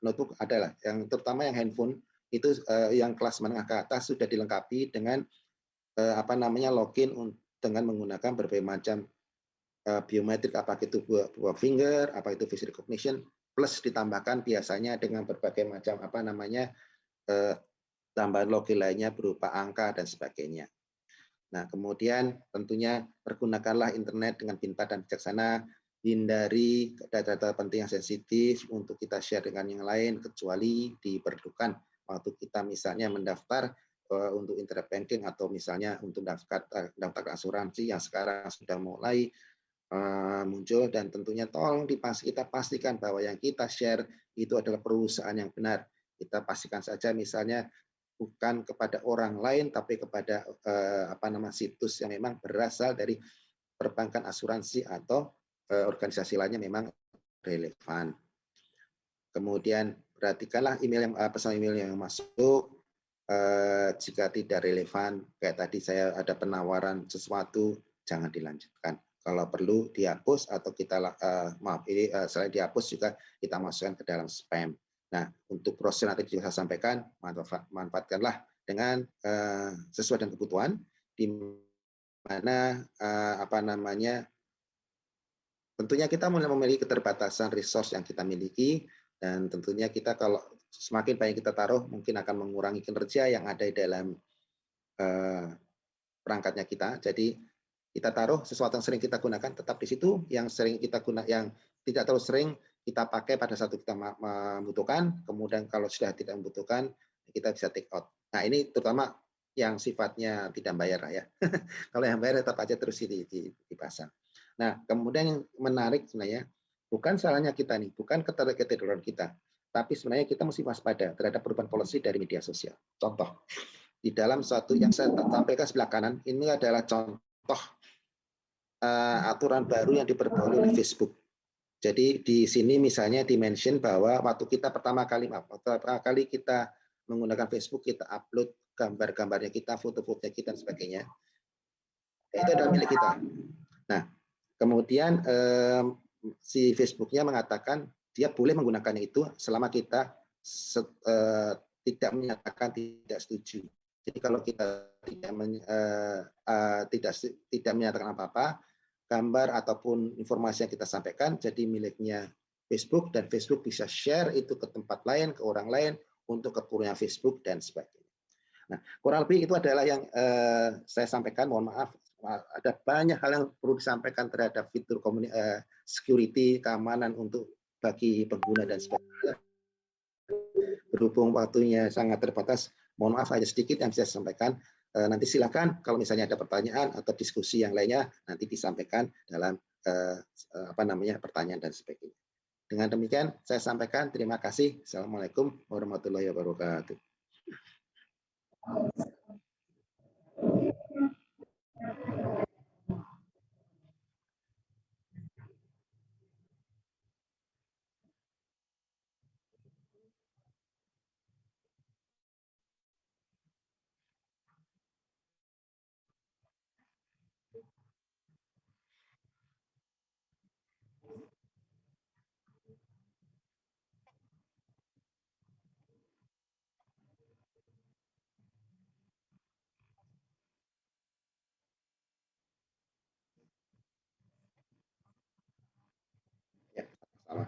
notebook adalah yang terutama yang handphone itu yang kelas menengah ke atas sudah dilengkapi dengan login dengan menggunakan berbagai macam biometrik, apakah itu buah finger, apa itu face recognition, plus ditambahkan biasanya dengan berbagai macam tambahan login lainnya berupa angka dan sebagainya. Nah, kemudian tentunya pergunakanlah internet dengan pintar dan bijaksana, hindari data-data penting yang sensitif untuk kita share dengan yang lain, kecuali diperlukan waktu kita misalnya mendaftar untuk internet banking atau misalnya untuk daftar asuransi yang sekarang sudah mulai muncul, dan tentunya tolong kita pastikan bahwa yang kita share itu adalah perusahaan yang benar. Kita pastikan saja misalnya bukan kepada orang lain, tapi kepada situs yang memang berasal dari perbankan, asuransi, atau organisasi lainnya memang relevan. Kemudian perhatikanlah pesan email yang masuk. Jika tidak relevan, kayak tadi saya ada penawaran sesuatu, jangan dilanjutkan. Kalau perlu dihapus, atau kita selain dihapus juga kita masukkan ke dalam spam. Nah, untuk proses nanti juga saya sampaikan, manfaatkanlah dengan sesuai dengan kebutuhan, di mana tentunya kita mulai memiliki keterbatasan resource yang kita miliki, dan tentunya kita kalau semakin banyak kita taruh, mungkin akan mengurangi kinerja yang ada di dalam perangkatnya kita. Jadi kita taruh sesuatu yang sering kita gunakan tetap di situ, yang sering kita yang tidak terlalu sering kita pakai pada saat kita membutuhkan, kemudian kalau sudah tidak membutuhkan, kita bisa take out. Nah, ini terutama yang sifatnya tidak bayar ya. Kalau yang bayar tetap aja terus dipasang. Nah, kemudian yang menarik sebenarnya, bukan salahnya kita nih, bukan ketergantungan kita, tapi sebenarnya kita mesti waspada terhadap perubahan policy dari media sosial. Contoh, di dalam suatu yang saya tampilkan sebelah kanan, ini adalah contoh aturan baru yang diperbarui oleh Facebook. Jadi di sini misalnya dimention bahwa waktu kita pertama kali kita menggunakan Facebook, kita upload gambar-gambarnya kita, foto-fotonya kita, dan sebagainya. Itu adalah milik kita. Nah, kemudian si Facebooknya mengatakan dia boleh menggunakannya itu selama kita tidak menyatakan tidak setuju. Jadi kalau kita tidak menyatakan apa-apa, gambar ataupun informasi yang kita sampaikan jadi miliknya Facebook, dan Facebook bisa share itu ke tempat lain, ke orang lain, untuk keperluan Facebook dan sebagainya. Nah, kurang lebih itu adalah yang saya sampaikan. Mohon maaf, ada banyak hal yang perlu disampaikan terhadap fitur security, keamanan untuk bagi pengguna dan sebagainya. Berhubung waktunya sangat terbatas, mohon maaf hanya sedikit yang bisa saya sampaikan. Nanti silakan kalau misalnya ada pertanyaan atau diskusi yang lainnya, nanti disampaikan dalam pertanyaan dan sebagainya. Dengan demikian saya sampaikan, terima kasih. Assalamualaikum warahmatullahi wabarakatuh. Ya, salam.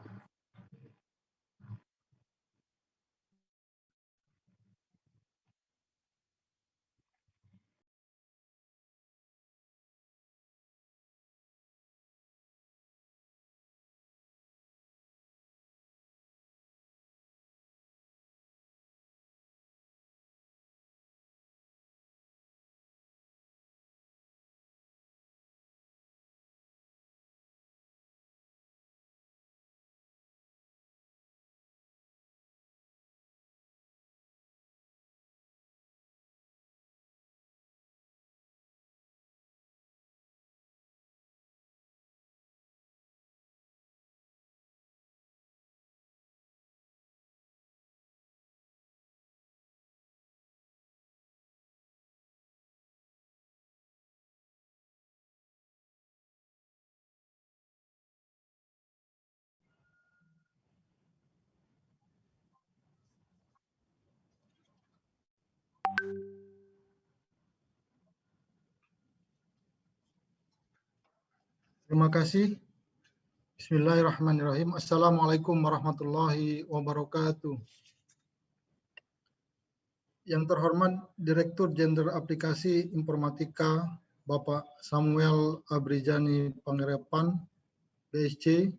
Terima kasih. Bismillahirrahmanirrahim. Assalamualaikum warahmatullahi wabarakatuh. Yang terhormat Direktur Jenderal Aplikasi Informatika Bapak Samuel Abrijani Pangerepan, BSC.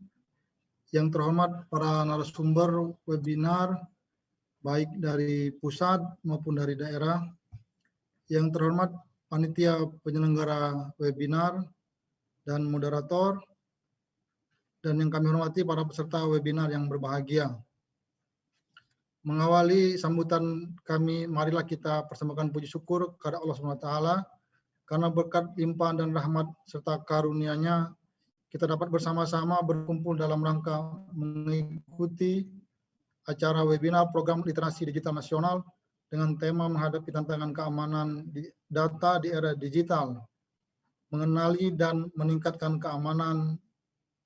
Yang terhormat para narasumber webinar, baik dari pusat maupun dari daerah. Yang terhormat panitia penyelenggara webinar dan moderator, dan yang kami hormati para peserta webinar yang berbahagia. Mengawali sambutan kami, marilah kita persembahkan puji syukur kepada Allah SWT, karena berkat limpahan dan rahmat serta karunia-Nya, kita dapat bersama-sama berkumpul dalam rangka mengikuti acara webinar program literasi digital nasional dengan tema menghadapi tantangan keamanan data di era digital, mengenali dan meningkatkan keamanan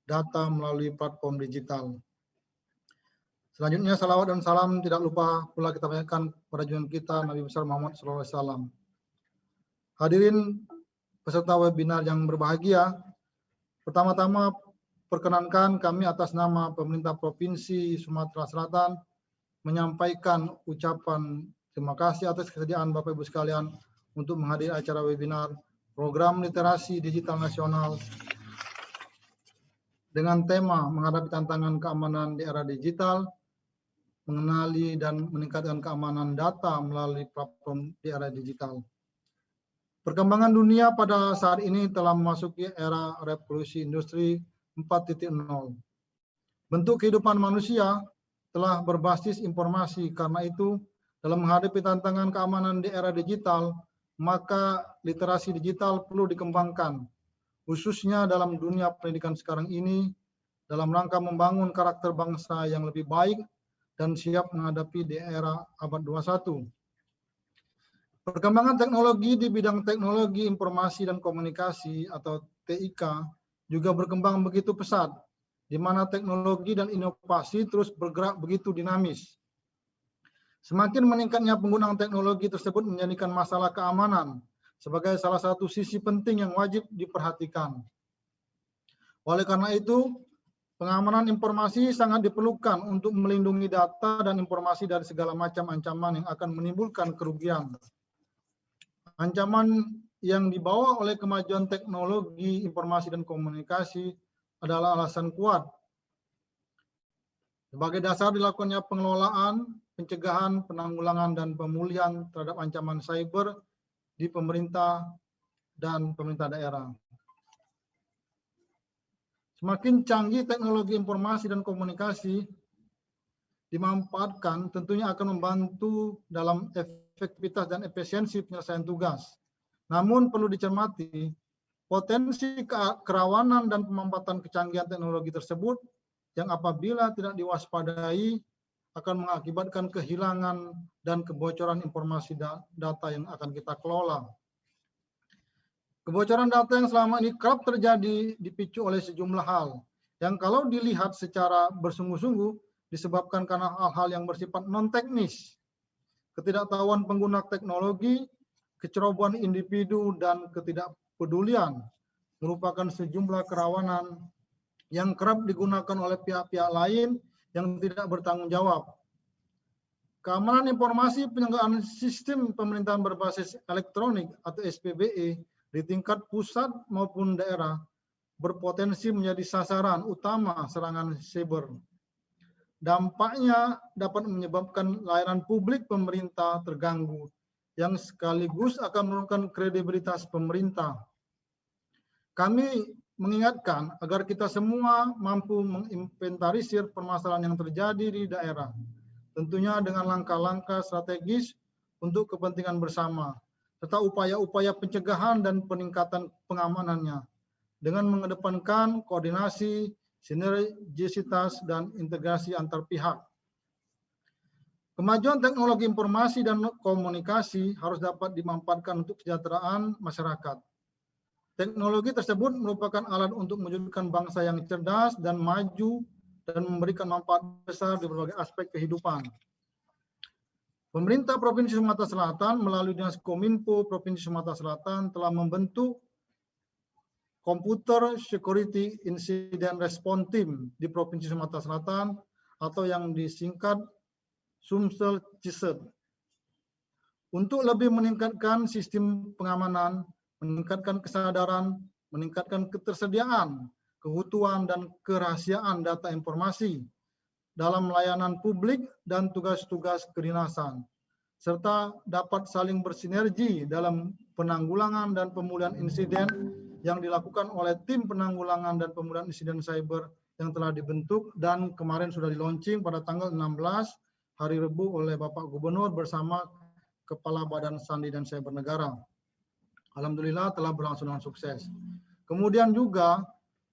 data melalui platform digital. Selanjutnya, salawat dan salam tidak lupa pula kita panjatkan pada junjungan kita Nabi besar Muhammad SAW. Hadirin peserta webinar yang berbahagia, pertama-tama perkenankan kami atas nama Pemerintah Provinsi Sumatera Selatan menyampaikan ucapan terima kasih atas kesediaan Bapak Ibu sekalian untuk menghadiri acara webinar Program Literasi Digital Nasional dengan tema menghadapi tantangan keamanan di era digital, mengenali dan meningkatkan keamanan data melalui platform di era digital. Perkembangan dunia pada saat ini telah memasuki era revolusi industri 4.0. Bentuk kehidupan manusia telah berbasis informasi, karena itu dalam menghadapi tantangan keamanan di era digital, maka literasi digital perlu dikembangkan, khususnya dalam dunia pendidikan sekarang ini, dalam rangka membangun karakter bangsa yang lebih baik dan siap menghadapi di era abad 21. Perkembangan teknologi di bidang teknologi informasi dan komunikasi atau TIK juga berkembang begitu pesat, di mana teknologi dan inovasi terus bergerak begitu dinamis. Semakin meningkatnya penggunaan teknologi tersebut menjadikan masalah keamanan sebagai salah satu sisi penting yang wajib diperhatikan. Oleh karena itu, pengamanan informasi sangat diperlukan untuk melindungi data dan informasi dari segala macam ancaman yang akan menimbulkan kerugian. Ancaman yang dibawa oleh kemajuan teknologi informasi dan komunikasi adalah alasan kuat sebagai dasar dilakukannya pengelolaan, pencegahan, penanggulangan, dan pemulihan terhadap ancaman cyber di pemerintah dan pemerintah daerah. Semakin canggih teknologi informasi dan komunikasi dimanfaatkan, tentunya akan membantu dalam efektivitas dan efisiensi penyelesaian tugas. Namun perlu dicermati, potensi kerawanan dan pemanfaatan kecanggihan teknologi tersebut yang apabila tidak diwaspadai akan mengakibatkan kehilangan dan kebocoran informasi data yang akan kita kelola. Kebocoran data yang selama ini kerap terjadi dipicu oleh sejumlah hal yang kalau dilihat secara bersungguh-sungguh disebabkan karena hal-hal yang bersifat non-teknis, ketidaktahuan pengguna teknologi, kecerobohan individu, dan ketidakpedulian merupakan sejumlah kerawanan yang kerap digunakan oleh pihak-pihak lain yang tidak bertanggung jawab. Keamanan informasi penyelenggaraan sistem pemerintahan berbasis elektronik atau SPBE di tingkat pusat maupun daerah berpotensi menjadi sasaran utama serangan cyber. Dampaknya dapat menyebabkan layanan publik pemerintah terganggu, yang sekaligus akan menurunkan kredibilitas pemerintah. Kami mengingatkan agar kita semua mampu menginventarisir permasalahan yang terjadi di daerah, tentunya dengan langkah-langkah strategis untuk kepentingan bersama, serta upaya-upaya pencegahan dan peningkatan pengamanannya dengan mengedepankan koordinasi, sinergisitas, dan integrasi antar pihak. Kemajuan teknologi informasi dan komunikasi harus dapat dimanfaatkan untuk kesejahteraan masyarakat. Teknologi tersebut merupakan alat untuk mewujudkan bangsa yang cerdas dan maju dan memberikan manfaat besar di berbagai aspek kehidupan. Pemerintah Provinsi Sumatera Selatan melalui Dinas Kominfo Provinsi Sumatera Selatan telah membentuk Computer Security Incident Response Team di Provinsi Sumatera Selatan atau yang disingkat Sumsel CISET untuk lebih meningkatkan sistem pengamanan, meningkatkan kesadaran, meningkatkan ketersediaan, keutuhan, dan kerahasiaan data informasi dalam layanan publik dan tugas-tugas kedinasan, serta dapat saling bersinergi dalam penanggulangan dan pemulihan insiden yang dilakukan oleh tim penanggulangan dan pemulihan insiden cyber yang telah dibentuk dan kemarin sudah di-launching pada tanggal 16 hari Rabu oleh Bapak Gubernur bersama Kepala Badan Sandi dan Cyber Negara. Alhamdulillah telah berlangsung dengan sukses. Kemudian juga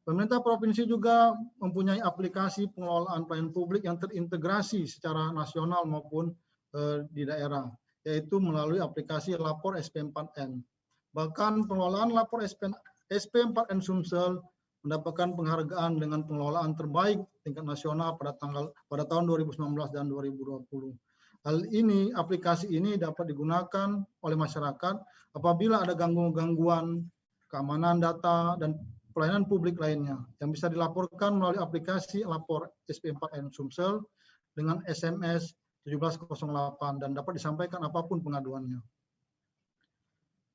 pemerintah provinsi juga mempunyai aplikasi pengelolaan pelayanan publik yang terintegrasi secara nasional maupun di daerah, yaitu melalui aplikasi Lapor SP4N. Bahkan pengelolaan Lapor SP4N Sumsel mendapatkan penghargaan dengan pengelolaan terbaik tingkat nasional pada tahun 2019 dan 2020. Hal ini, aplikasi ini dapat digunakan oleh masyarakat apabila ada gangguan keamanan data dan pelayanan publik lainnya yang bisa dilaporkan melalui aplikasi Lapor SP4N Sumsel dengan SMS 1708 dan dapat disampaikan apapun pengaduannya.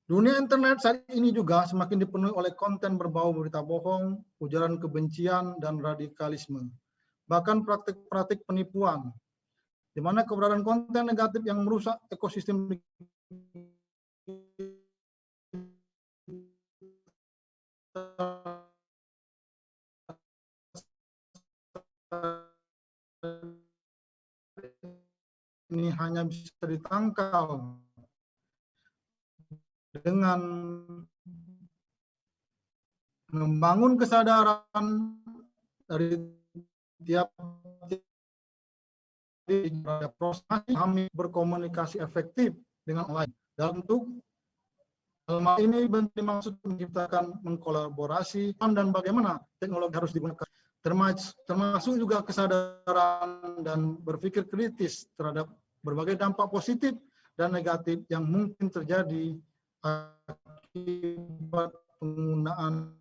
Dunia internet saat ini juga semakin dipenuhi oleh konten berbau berita bohong, ujaran kebencian, dan radikalisme. Bahkan praktik-praktik penipuan, di mana keberadaan konten negatif yang merusak ekosistem ini hanya bisa ditangkal dengan membangun kesadaran dari tiap proses kami berkomunikasi efektif dengan online dalam bentuk hal ini bermaksud menciptakan mengkolaborasi dan bagaimana teknologi harus digunakan, termasuk juga kesadaran dan berpikir kritis terhadap berbagai dampak positif dan negatif yang mungkin terjadi akibat penggunaan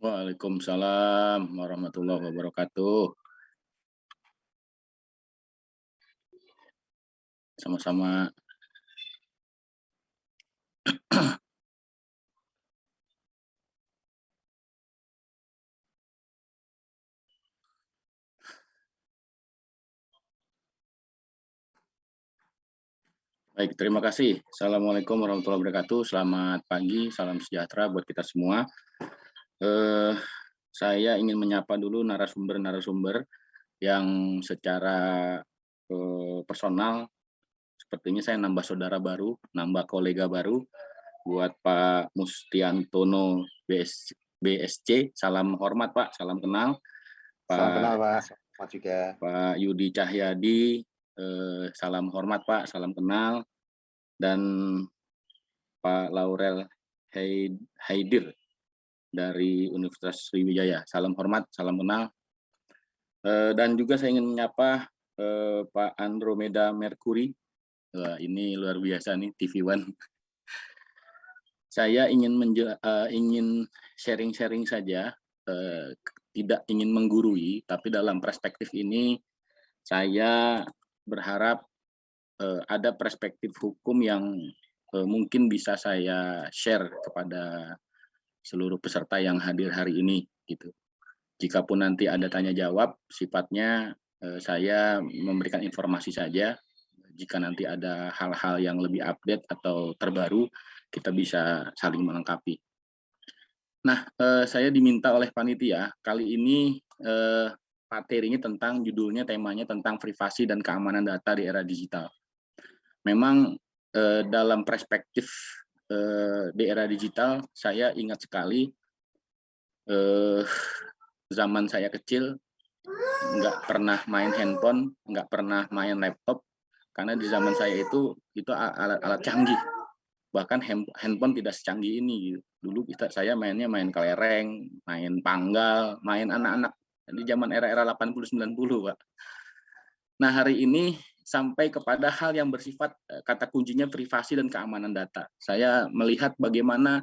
Waalaikumsalam warahmatullahi wabarakatuh. Sama-sama. Baik, terima kasih. Assalamualaikum warahmatullahi wabarakatuh. Selamat pagi, salam sejahtera buat kita semua. Saya ingin menyapa dulu narasumber-narasumber yang secara personal, sepertinya saya nambah saudara baru, nambah kolega baru, buat Pak Mustiantono BSC, salam hormat Pak, salam kenal. Salam kenal Pak, selamat juga. Pak Yudi Cahyadi, salam hormat Pak, salam kenal, dan Pak Laurel Haidir dari Universitas Sriwijaya, salam hormat, salam kenal. Dan juga saya ingin menyapa Pak Andromeda Mercury. Ini luar biasa nih, TV One. Saya ingin sharing-sharing saja, tidak ingin menggurui, tapi dalam perspektif ini saya berharap ada perspektif hukum yang mungkin bisa saya share kepada seluruh peserta yang hadir hari ini, gitu. Jikapun nanti ada tanya jawab, sifatnya saya memberikan informasi saja. Jika nanti ada hal-hal yang lebih update atau terbaru, kita bisa saling melengkapi. Nah, saya diminta oleh panitia, kali ini materinya tentang, judulnya, temanya tentang privasi dan keamanan data di era digital. Memang dalam perspektif di era digital, saya ingat sekali zaman saya kecil nggak pernah main handphone, nggak pernah main laptop, karena di zaman saya itu alat-alat canggih. Bahkan handphone tidak secanggih ini. Dulu saya mainnya main kelereng, main panggal, main anak-anak di zaman era-era 80-90, Pak. Nah, hari ini sampai kepada hal yang bersifat, kata kuncinya privasi dan keamanan data. Saya melihat bagaimana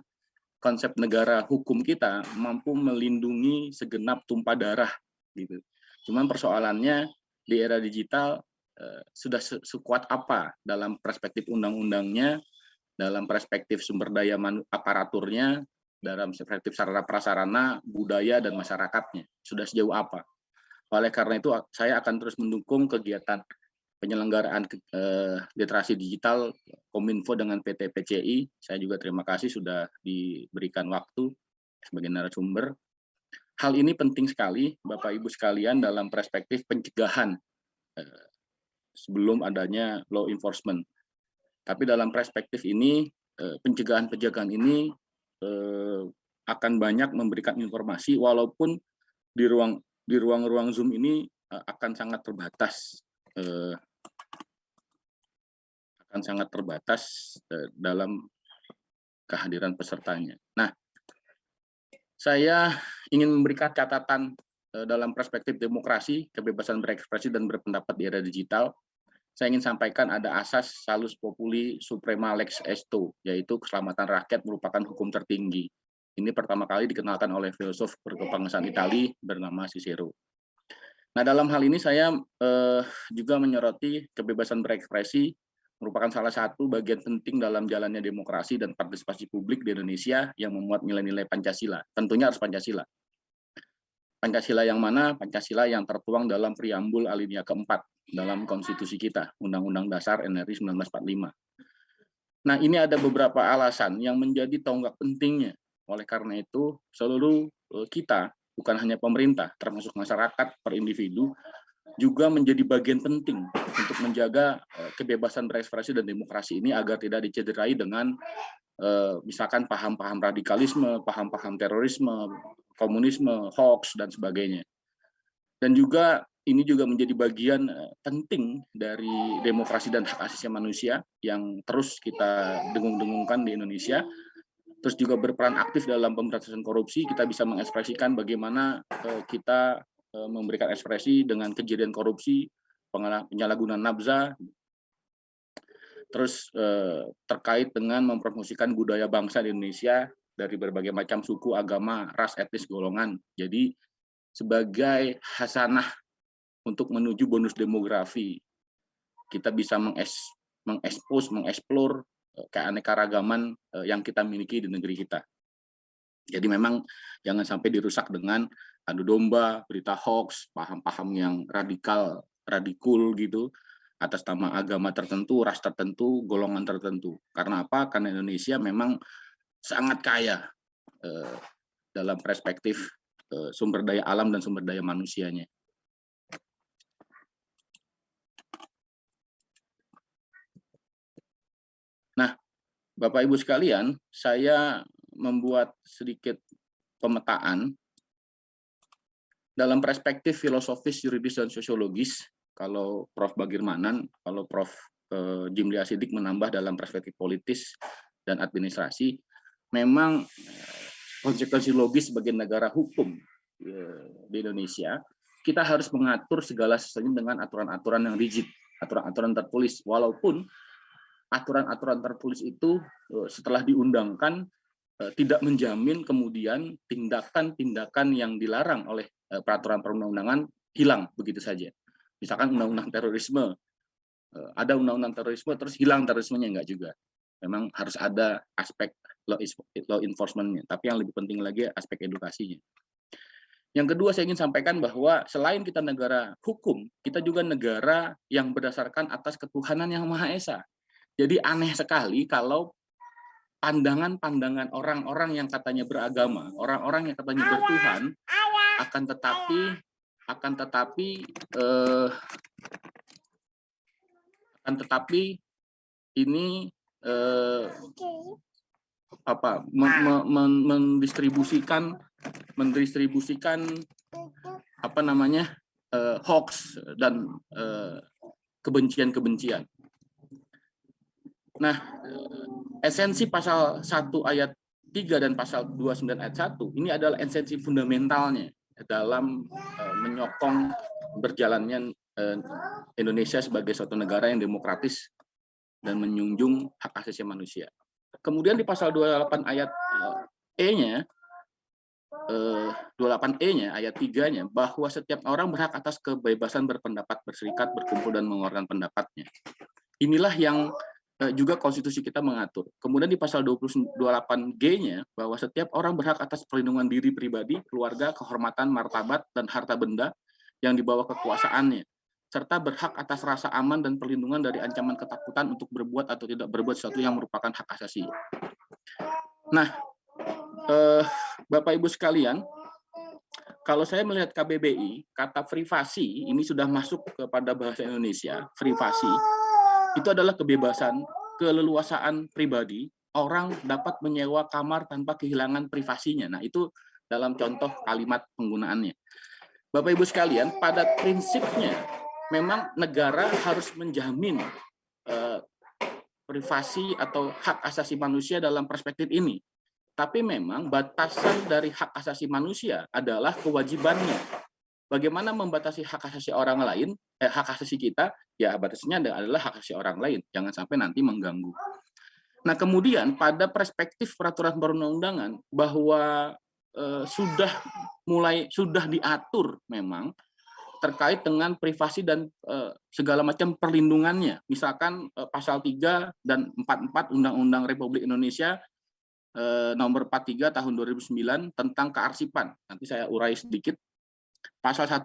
konsep negara hukum kita mampu melindungi segenap tumpah darah, gitu. Cuman persoalannya di era digital sudah sekuat apa dalam perspektif undang-undangnya, dalam perspektif sumber daya aparaturnya, dalam perspektif sarana prasarana, budaya dan masyarakatnya, sudah sejauh apa. Oleh karena itu saya akan terus mendukung kegiatan penyelenggaraan literasi digital Kominfo dengan PT PCI. Saya juga terima kasih sudah diberikan waktu sebagai narasumber. Hal ini penting sekali, Bapak Ibu sekalian, dalam perspektif pencegahan sebelum adanya law enforcement. Tapi dalam perspektif ini, pencegahan-pencegahan ini akan banyak memberikan informasi, walaupun di ruang-ruang Zoom ini akan sangat terbatas. Dalam kehadiran pesertanya. Nah, saya ingin memberikan catatan dalam perspektif demokrasi, kebebasan berekspresi dan berpendapat di era digital. Saya ingin sampaikan ada asas salus populi suprema lex esto, yaitu keselamatan rakyat merupakan hukum tertinggi. Ini pertama kali dikenalkan oleh filsuf berkebangsaan Italia bernama Cicero. Nah, dalam hal ini saya juga menyoroti kebebasan berekspresi merupakan salah satu bagian penting dalam jalannya demokrasi dan partisipasi publik di Indonesia yang memuat nilai-nilai Pancasila. Tentunya harus Pancasila. Pancasila yang mana? Pancasila yang tertuang dalam preambul alinea keempat dalam konstitusi kita, Undang-Undang Dasar NRI 1945. Nah, ini ada beberapa alasan yang menjadi tonggak pentingnya. Oleh karena itu, seluruh kita, bukan hanya pemerintah, termasuk masyarakat per individu, juga menjadi bagian penting untuk menjaga kebebasan berekspresi dan demokrasi ini agar tidak dicederai dengan misalkan paham-paham radikalisme, paham-paham terorisme, komunisme, hoax, dan sebagainya. Dan juga ini juga menjadi bagian penting dari demokrasi dan hak asasi manusia yang terus kita dengung-dengungkan di Indonesia. Terus juga berperan aktif dalam pemberantasan korupsi, kita bisa mengekspresikan bagaimana kita memberikan ekspresi dengan kejadian korupsi, penyalahgunaan nafza, terus terkait dengan mempromosikan budaya bangsa di Indonesia dari berbagai macam suku, agama, ras, etnis, golongan. Jadi sebagai hasanah untuk menuju bonus demografi, kita bisa mengekspos, mengeksplor keanekaragaman yang kita miliki di negeri kita. Jadi memang jangan sampai dirusak dengan adu domba, berita hoax, paham-paham yang radikul gitu, atas nama agama tertentu, ras tertentu, golongan tertentu. Karena apa? Karena Indonesia memang sangat kaya dalam perspektif sumber daya alam dan sumber daya manusianya. Nah, Bapak Ibu sekalian, saya membuat sedikit pemetaan dalam perspektif filosofis, yuridis, dan sosiologis, kalau Prof. Bagirmanan, kalau Prof. Jimli Asidik menambah dalam perspektif politis dan administrasi, memang konsekuensi logis sebagai negara hukum di Indonesia, kita harus mengatur segala sesuatunya dengan aturan-aturan yang rigid, aturan-aturan tertulis, walaupun aturan-aturan tertulis itu setelah diundangkan tidak menjamin kemudian tindakan-tindakan yang dilarang oleh peraturan perundang-undangan hilang begitu saja. Misalkan undang-undang terorisme, ada undang-undang terorisme terus hilang terorismenya, enggak juga. Memang harus ada aspek law enforcement-nya, tapi yang lebih penting lagi aspek edukasinya. Yang kedua, saya ingin sampaikan bahwa selain kita negara hukum, kita juga negara yang berdasarkan atas ketuhanan yang Maha Esa. Jadi aneh sekali kalau pandangan-pandangan orang-orang yang katanya beragama, orang-orang yang katanya bertuhan, akan tetapi ini mendistribusikan hoax dan kebencian-kebencian. Nah, esensi pasal 1 ayat 3 dan pasal 29 ayat 1 ini adalah esensi fundamentalnya dalam menyokong berjalannya Indonesia sebagai suatu negara yang demokratis dan menjunjung hak asasi manusia. Kemudian di pasal 28 ayat E-nya, 28E-nya, ayat 3-nya, bahwa setiap orang berhak atas kebebasan berpendapat, berserikat, berkumpul, dan mengeluarkan pendapatnya. Inilah yang juga konstitusi kita mengatur. Kemudian di pasal 28G-nya, bahwa setiap orang berhak atas perlindungan diri pribadi, keluarga, kehormatan, martabat, dan harta benda yang dibawa kekuasaannya, serta berhak atas rasa aman dan perlindungan dari ancaman ketakutan untuk berbuat atau tidak berbuat sesuatu yang merupakan hak asasi. Nah, Bapak Ibu sekalian, kalau saya melihat KBBI, kata privasi ini sudah masuk kepada bahasa Indonesia. Privasi itu adalah kebebasan, keleluasaan pribadi, orang dapat menyewa kamar tanpa kehilangan privasinya. Nah, itu dalam contoh kalimat penggunaannya. Bapak Ibu sekalian, pada prinsipnya memang negara harus menjamin privasi atau hak asasi manusia dalam perspektif ini. Tapi memang batasan dari hak asasi manusia adalah kewajibannya. Bagaimana membatasi hak asasi orang lain, hak asasi kita, ya batasnya adalah hak asasi orang lain. Jangan sampai nanti mengganggu. Nah, kemudian pada perspektif peraturan perundang-undangan bahwa sudah diatur memang terkait dengan privasi dan segala macam perlindungannya. Misalkan pasal 3 dan 44 Undang-Undang Republik Indonesia nomor 43 tahun 2009 tentang kearsipan. Nanti saya urai sedikit. Pasal 1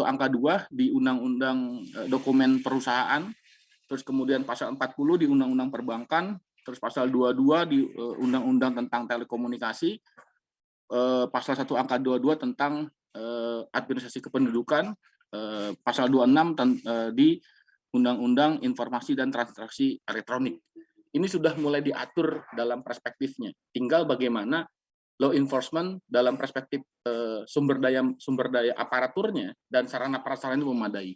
angka 2 di Undang-Undang Dokumen Perusahaan, terus kemudian pasal 40 di Undang-Undang Perbankan, terus pasal 22 di Undang-Undang tentang Telekomunikasi, pasal 1 angka 22 tentang administrasi kependudukan, pasal 26 di Undang-Undang Informasi dan Transaksi Elektronik. Ini sudah mulai diatur dalam perspektifnya. Tinggal bagaimana law enforcement dalam perspektif sumber daya aparaturnya dan sarana prasarana memadai.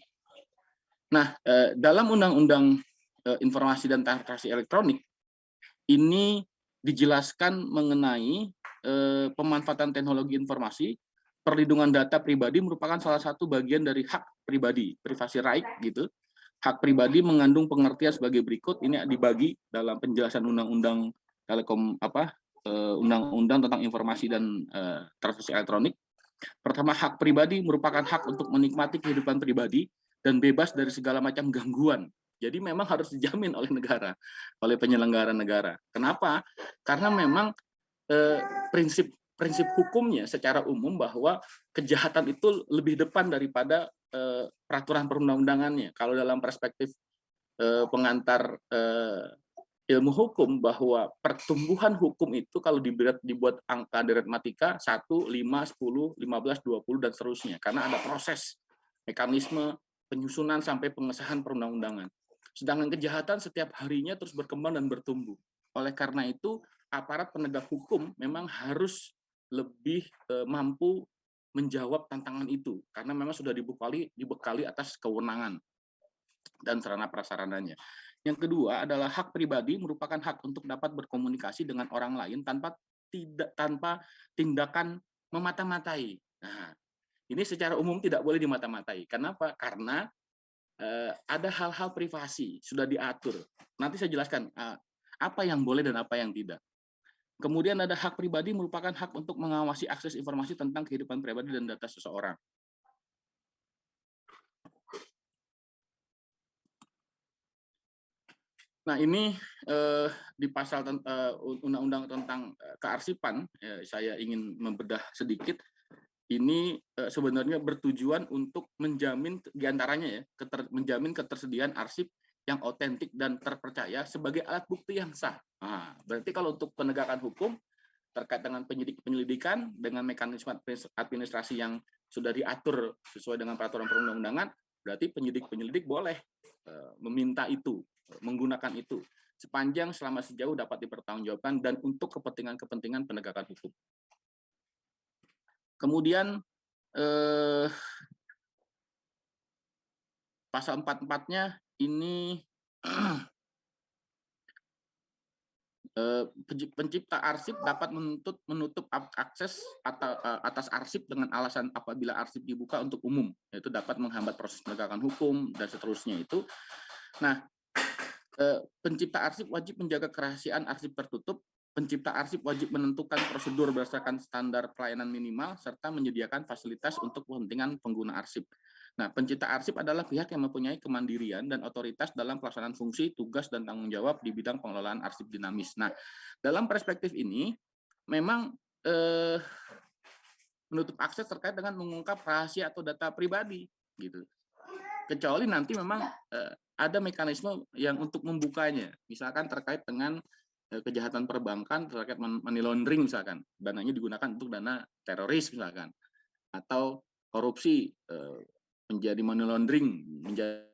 Nah, dalam Undang-Undang Informasi dan Transaksi Elektronik ini dijelaskan mengenai pemanfaatan teknologi informasi, perlindungan data pribadi merupakan salah satu bagian dari hak pribadi, privasi right gitu. Hak pribadi mengandung pengertian sebagai berikut. Ini dibagi dalam penjelasan Undang-Undang Undang-Undang tentang Informasi dan Transaksi Elektronik. Pertama, hak pribadi merupakan hak untuk menikmati kehidupan pribadi dan bebas dari segala macam gangguan. Jadi memang harus dijamin oleh negara, oleh penyelenggara negara. Kenapa? Karena memang prinsip hukumnya secara umum bahwa kejahatan itu lebih depan daripada peraturan perundang-undangannya. Kalau dalam perspektif pengantar ilmu hukum, bahwa pertumbuhan hukum itu kalau dibuat angka di aritmatika 1, 5, 10, 15, 20 dan seterusnya, karena ada proses mekanisme penyusunan sampai pengesahan perundang-undangan. Sedangkan kejahatan setiap harinya terus berkembang dan bertumbuh. Oleh karena itu aparat penegak hukum memang harus lebih mampu menjawab tantangan itu karena memang sudah dibekali atas kewenangan dan sarana prasarananya. Yang kedua adalah hak pribadi merupakan hak untuk dapat berkomunikasi dengan orang lain tanpa tindakan memata-matai. Nah, ini secara umum tidak boleh dimata-matai. Kenapa? Karena ada hal-hal privasi sudah diatur. Nanti saya jelaskan apa yang boleh dan apa yang tidak. Kemudian ada hak pribadi merupakan hak untuk mengawasi akses informasi tentang kehidupan pribadi dan data seseorang. Nah, ini di pasal undang-undang tentang kearsipan, saya ingin membedah sedikit. Ini sebenarnya bertujuan untuk menjamin diantaranya ya, menjamin ketersediaan arsip yang otentik dan terpercaya sebagai alat bukti yang sah. Nah, berarti kalau untuk penegakan hukum terkait dengan penyelidikan dengan mekanisme administrasi yang sudah diatur sesuai dengan peraturan perundang-undangan, berarti penyidik boleh meminta itu, menggunakan itu sepanjang selama sejauh dapat dipertanggungjawabkan dan untuk kepentingan penegakan hukum. Kemudian pasal 44-nya ini pencipta arsip dapat menutup akses atas arsip dengan alasan apabila arsip dibuka untuk umum, yaitu dapat menghambat proses penegakan hukum dan seterusnya itu. Nah, pencipta arsip wajib menjaga kerahasiaan arsip tertutup. Pencipta arsip wajib menentukan prosedur berdasarkan standar pelayanan minimal serta menyediakan fasilitas untuk kepentingan pengguna arsip. Nah, pencipta arsip adalah pihak yang mempunyai kemandirian dan otoritas dalam pelaksanaan fungsi, tugas, dan tanggung jawab di bidang pengelolaan arsip dinamis. Nah, dalam perspektif ini, memang menutup akses terkait dengan mengungkap rahasia atau data pribadi, gitu. Kecuali nanti memang ada mekanisme yang untuk membukanya, misalkan terkait dengan kejahatan perbankan terkait money laundering misalkan, dananya digunakan untuk dana teroris misalkan, atau korupsi menjadi money laundering menjadi.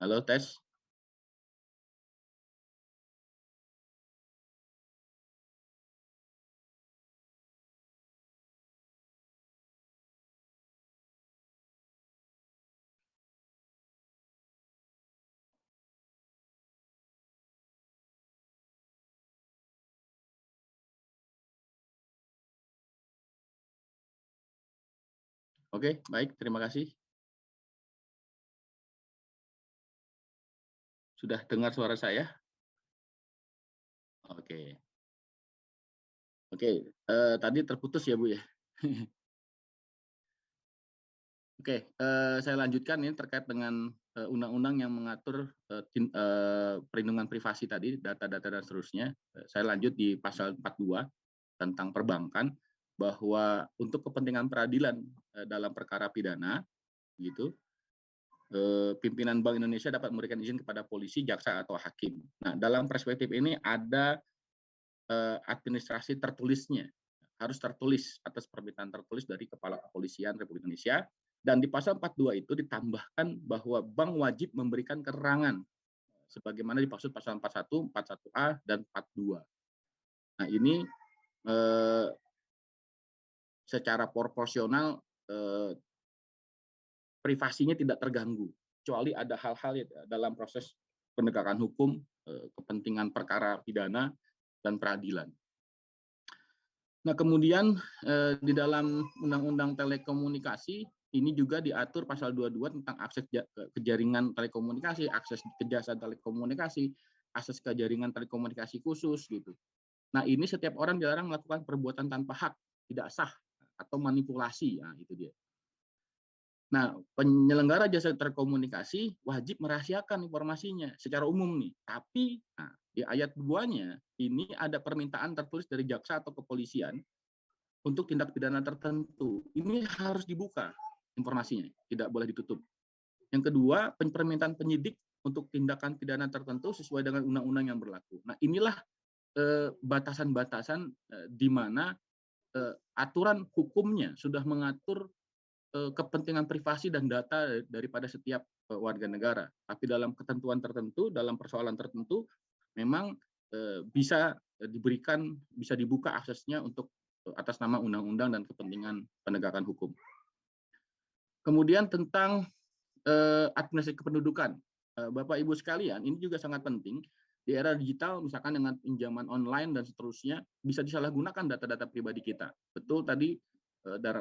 Halo, tes. Oke, baik, terima kasih. Sudah dengar suara saya? Oke. Oke, tadi terputus ya, Bu ya. Oke, saya lanjutkan ini terkait dengan undang-undang yang mengatur perlindungan privasi tadi, data-data dan seterusnya. Saya lanjut di pasal 42 tentang perbankan, bahwa untuk kepentingan peradilan dalam perkara pidana, gitu, pimpinan Bank Indonesia dapat memberikan izin kepada polisi, jaksa, atau hakim. Nah, dalam perspektif ini ada administrasi tertulisnya, harus tertulis atas permintaan tertulis dari Kepala Kepolisian Republik Indonesia. Dan di pasal 42 itu ditambahkan bahwa bank wajib memberikan keterangan sebagaimana dimaksud pasal 41, 41A, dan 42. Nah, ini secara proporsional privasinya tidak terganggu, kecuali ada hal-hal dalam proses penegakan hukum, kepentingan perkara pidana, dan peradilan. Nah, kemudian di dalam Undang-Undang Telekomunikasi, ini juga diatur pasal 22 tentang akses ke jaringan telekomunikasi, akses ke jasa telekomunikasi, akses ke jaringan telekomunikasi khusus, gitu. Nah, ini setiap orang dilarang melakukan perbuatan tanpa hak, tidak sah, atau manipulasi, nah, itu dia. Nah, penyelenggara jasa telekomunikasi wajib merahasiakan informasinya secara umum nih. Tapi di ayat 2-nya ini ada permintaan tertulis dari jaksa atau kepolisian untuk tindak pidana tertentu. Ini harus dibuka informasinya, tidak boleh ditutup. Yang kedua, permintaan penyidik untuk tindakan pidana tertentu sesuai dengan undang-undang yang berlaku. Nah, inilah batasan-batasan di mana aturan hukumnya sudah mengatur kepentingan privasi dan data daripada setiap warga negara. Tapi dalam ketentuan tertentu, dalam persoalan tertentu, memang bisa dibuka aksesnya untuk atas nama undang-undang dan kepentingan penegakan hukum. Kemudian tentang administrasi kependudukan, Bapak Ibu sekalian, ini juga sangat penting. Di era digital, misalkan dengan pinjaman online dan seterusnya, bisa disalahgunakan data-data pribadi kita. Betul tadi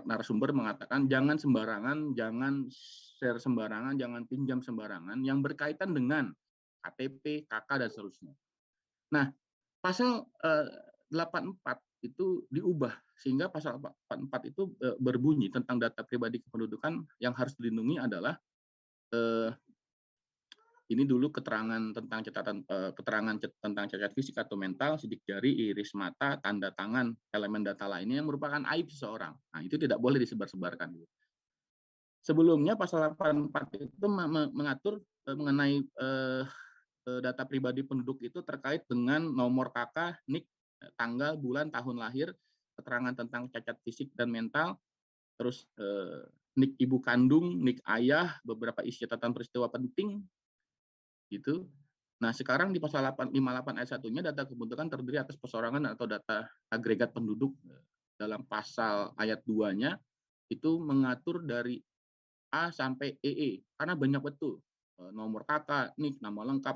narasumber mengatakan jangan sembarangan, jangan share sembarangan, jangan pinjam sembarangan yang berkaitan dengan KTP, KK, dan seterusnya. Nah, pasal 84 itu diubah sehingga pasal 44 itu berbunyi tentang data pribadi kependudukan yang harus dilindungi adalah ini dulu keterangan tentang tentang cacat fisik atau mental, sidik jari, iris mata, tanda tangan, elemen data lainnya yang merupakan aib seseorang. Nah, itu tidak boleh disebar-sebarkan. Sebelumnya pasal 84 itu mengatur mengenai data pribadi penduduk itu terkait dengan nomor KK, NIK, tanggal, bulan, tahun lahir, keterangan tentang cacat fisik dan mental, terus NIK ibu kandung, NIK ayah, beberapa isi catatan peristiwa penting, gitu. Nah, sekarang di pasal 58 ayat 1-nya data kependudukan terdiri atas perseorangan atau data agregat penduduk. Dalam pasal ayat 2-nya itu mengatur dari A sampai EE, karena banyak betul. Nomor KK, NIK, nama lengkap,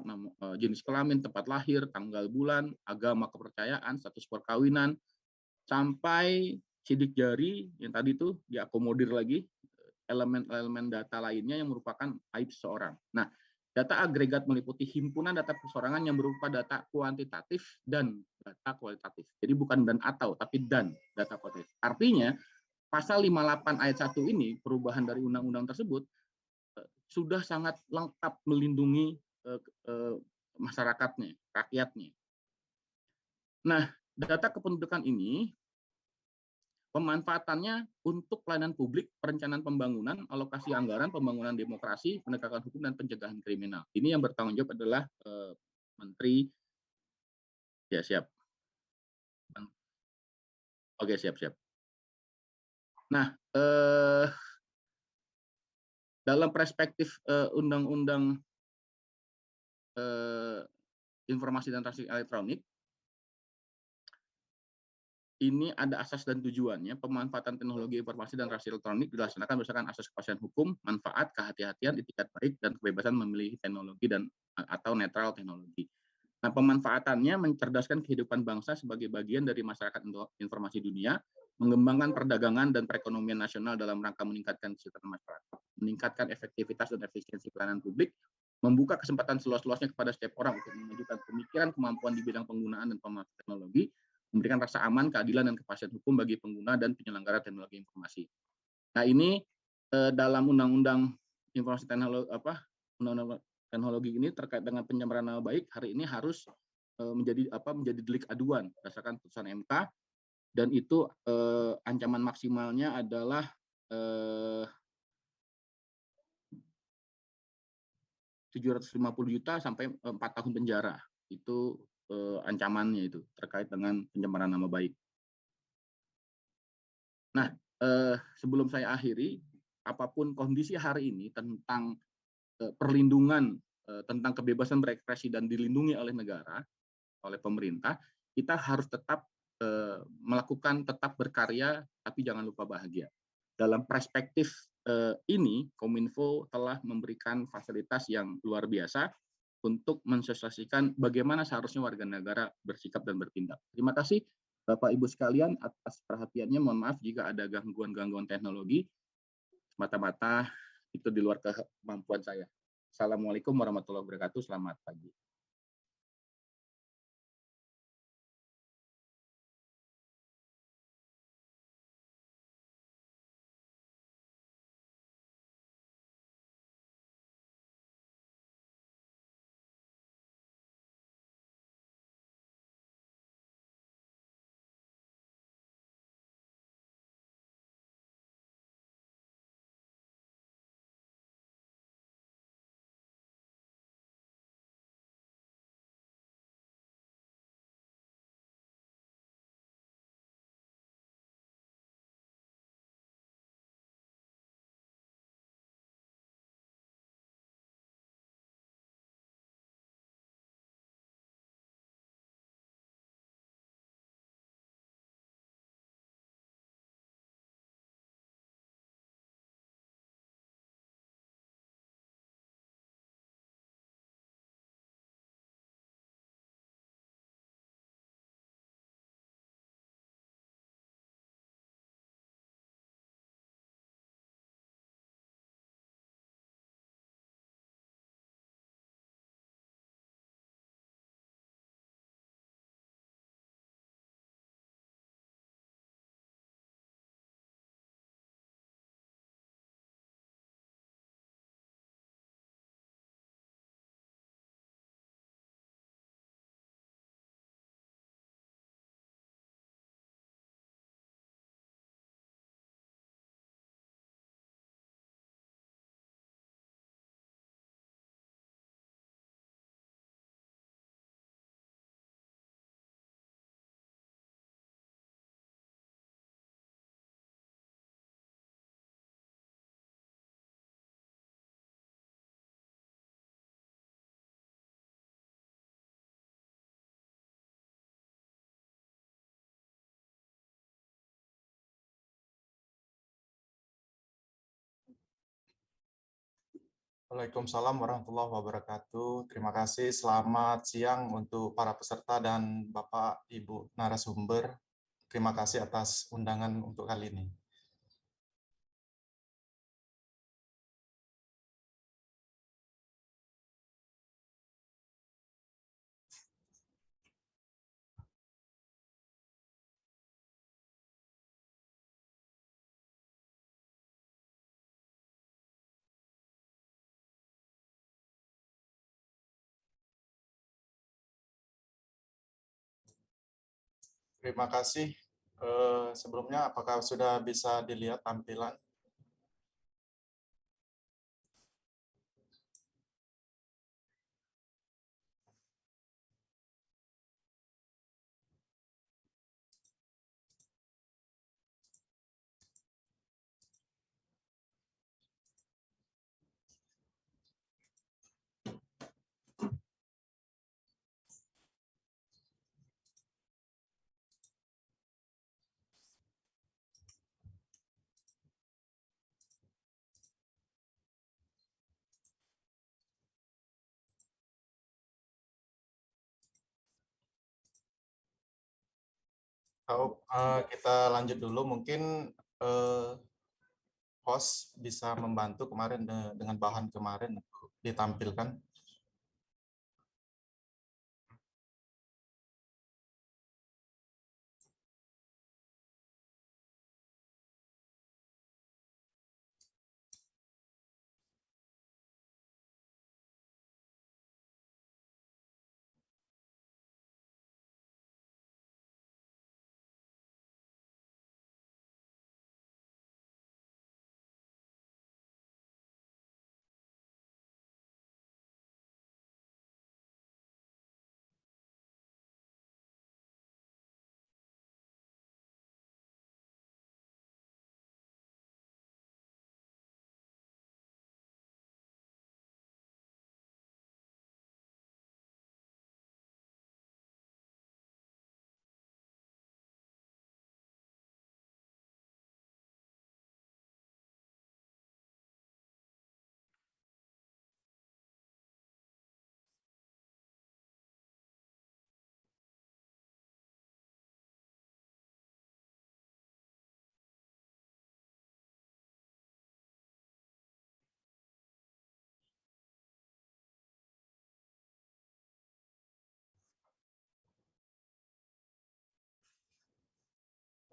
jenis kelamin, tempat lahir, tanggal bulan, agama kepercayaan, status perkawinan, sampai sidik jari yang tadi itu diakomodir lagi elemen-elemen data lainnya yang merupakan aib seseorang. Nah, data agregat meliputi himpunan data perseorangan yang berupa data kuantitatif dan data kualitatif. Jadi bukan dan atau, tapi dan data kuantitatif. Artinya, pasal 58 ayat 1 ini, perubahan dari undang-undang tersebut, sudah sangat lengkap melindungi masyarakatnya, rakyatnya. Nah, data kependudukan ini pemanfaatannya untuk pelayanan publik, perencanaan pembangunan, alokasi anggaran, pembangunan demokrasi, penegakan hukum, dan pencegahan kriminal. Ini yang bertanggung jawab adalah Menteri. Ya, siap. Oke, siap. Nah, dalam perspektif Undang-Undang Informasi dan Transaksi Elektronik, ini ada asas dan tujuannya. Pemanfaatan teknologi informasi dan transaksi elektronik dilaksanakan berdasarkan asas kepastian hukum, manfaat, kehati-hatian, etikat baik, dan kebebasan memilih teknologi dan atau netral teknologi. Nah, pemanfaatannya mencerdaskan kehidupan bangsa sebagai bagian dari masyarakat informasi dunia, mengembangkan perdagangan dan perekonomian nasional dalam rangka meningkatkan kesejahteraan masyarakat, meningkatkan efektivitas dan efisiensi pelayanan publik, membuka kesempatan seluas-luasnya kepada setiap orang untuk menunjukkan pemikiran, kemampuan di bidang penggunaan dan pemanfaatan teknologi, memberikan rasa aman, keadilan, dan kepastian hukum bagi pengguna dan penyelenggara teknologi informasi. Nah, ini dalam Undang-Undang Informasi Undang-Undang Teknologi ini terkait dengan pencemaran nama baik, hari ini harus menjadi delik aduan berdasarkan putusan MK, dan itu ancaman maksimalnya adalah 750 juta sampai 4 tahun penjara. Itu ancamannya itu terkait dengan pencemaran nama baik. Nah, sebelum saya akhiri, apapun kondisi hari ini tentang perlindungan tentang kebebasan berekspresi dan dilindungi oleh negara, oleh pemerintah, kita harus tetap melakukan tetap berkarya, tapi jangan lupa bahagia. Dalam perspektif ini, Kominfo telah memberikan fasilitas yang luar biasa untuk mensosialisasikan bagaimana seharusnya warga negara bersikap dan bertindak. Terima kasih Bapak Ibu sekalian atas perhatiannya. Mohon maaf jika ada gangguan-gangguan teknologi. Semata-mata itu di luar kemampuan saya. Assalamualaikum warahmatullahi wabarakatuh. Selamat pagi. Waalaikumsalam warahmatullahi wabarakatuh. Terima kasih. Selamat siang untuk para peserta dan Bapak Ibu narasumber. Terima kasih atas undangan untuk kali ini. Terima kasih. Sebelumnya, apakah sudah bisa dilihat tampilan? Kita lanjut dulu. Mungkin host bisa membantu kemarin dengan bahan kemarin ditampilkan.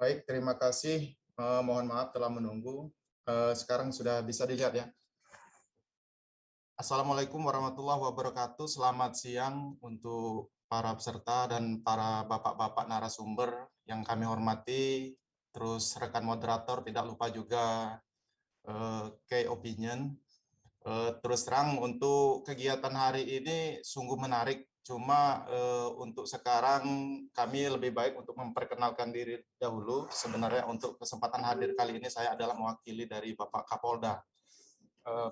Baik, terima kasih. Mohon maaf telah menunggu. Sekarang sudah bisa dilihat ya. Assalamualaikum warahmatullahi wabarakatuh. Selamat siang untuk para peserta dan para bapak-bapak narasumber yang kami hormati. Terus rekan moderator, tidak lupa juga key opinion. Terus terang untuk kegiatan hari ini sungguh menarik. Cuma untuk sekarang kami lebih baik untuk memperkenalkan diri dahulu. Sebenarnya untuk kesempatan hadir kali ini saya adalah mewakili dari Bapak Kapolda.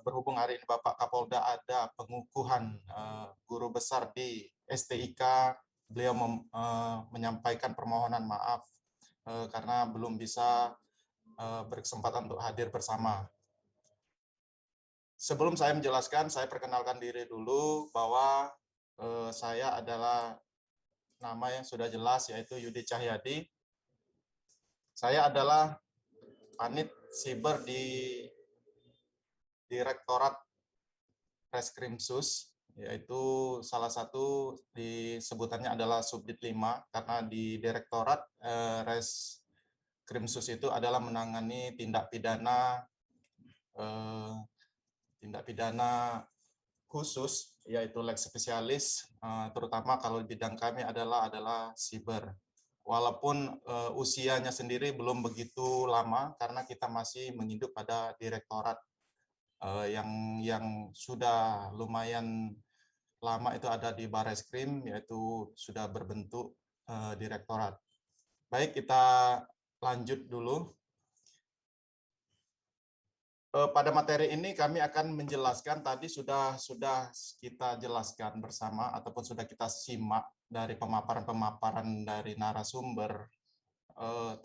Berhubung hari ini Bapak Kapolda ada pengukuhan guru besar di STIK, beliau menyampaikan permohonan maaf karena belum bisa berkesempatan untuk hadir bersama. Sebelum saya menjelaskan, saya perkenalkan diri dulu bahwa saya adalah nama yang sudah jelas, yaitu Yudi Cahyadi. Saya adalah Panit Siber di Direktorat Reskrimsus, yaitu salah satu disebutannya adalah Subdit 5, karena di Direktorat Reskrimsus itu adalah menangani tindak pidana khusus, yaitu leg spesialis, terutama kalau bidang kami adalah siber. Walaupun usianya sendiri belum begitu lama, karena kita masih menghidup pada direktorat yang sudah lumayan lama itu ada di Barreskrim, yaitu sudah berbentuk direktorat. Baik, kita lanjut dulu. Pada materi ini kami akan menjelaskan, tadi sudah kita jelaskan bersama ataupun sudah kita simak dari pemaparan dari narasumber,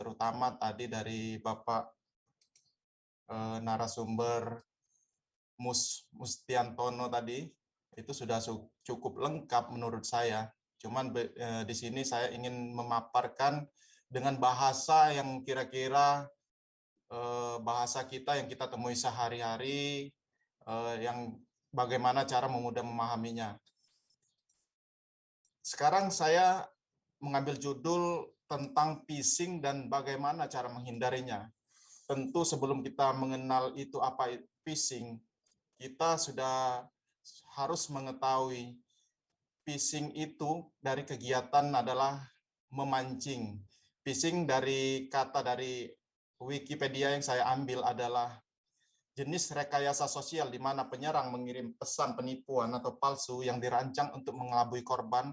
terutama tadi dari Bapak narasumber Mustiantono tadi, itu sudah cukup lengkap menurut saya. Cuman di sini saya ingin memaparkan dengan bahasa yang kira-kira bahasa kita yang kita temui sehari-hari, yang bagaimana cara mudah memahaminya. Sekarang saya mengambil judul tentang phishing dan bagaimana cara menghindarinya. Tentu sebelum kita mengenal itu apa itu phishing, kita sudah harus mengetahui phishing itu dari kegiatan adalah memancing. Phishing dari kata dari Wikipedia yang saya ambil adalah jenis rekayasa sosial di mana penyerang mengirim pesan penipuan atau palsu yang dirancang untuk mengelabui korban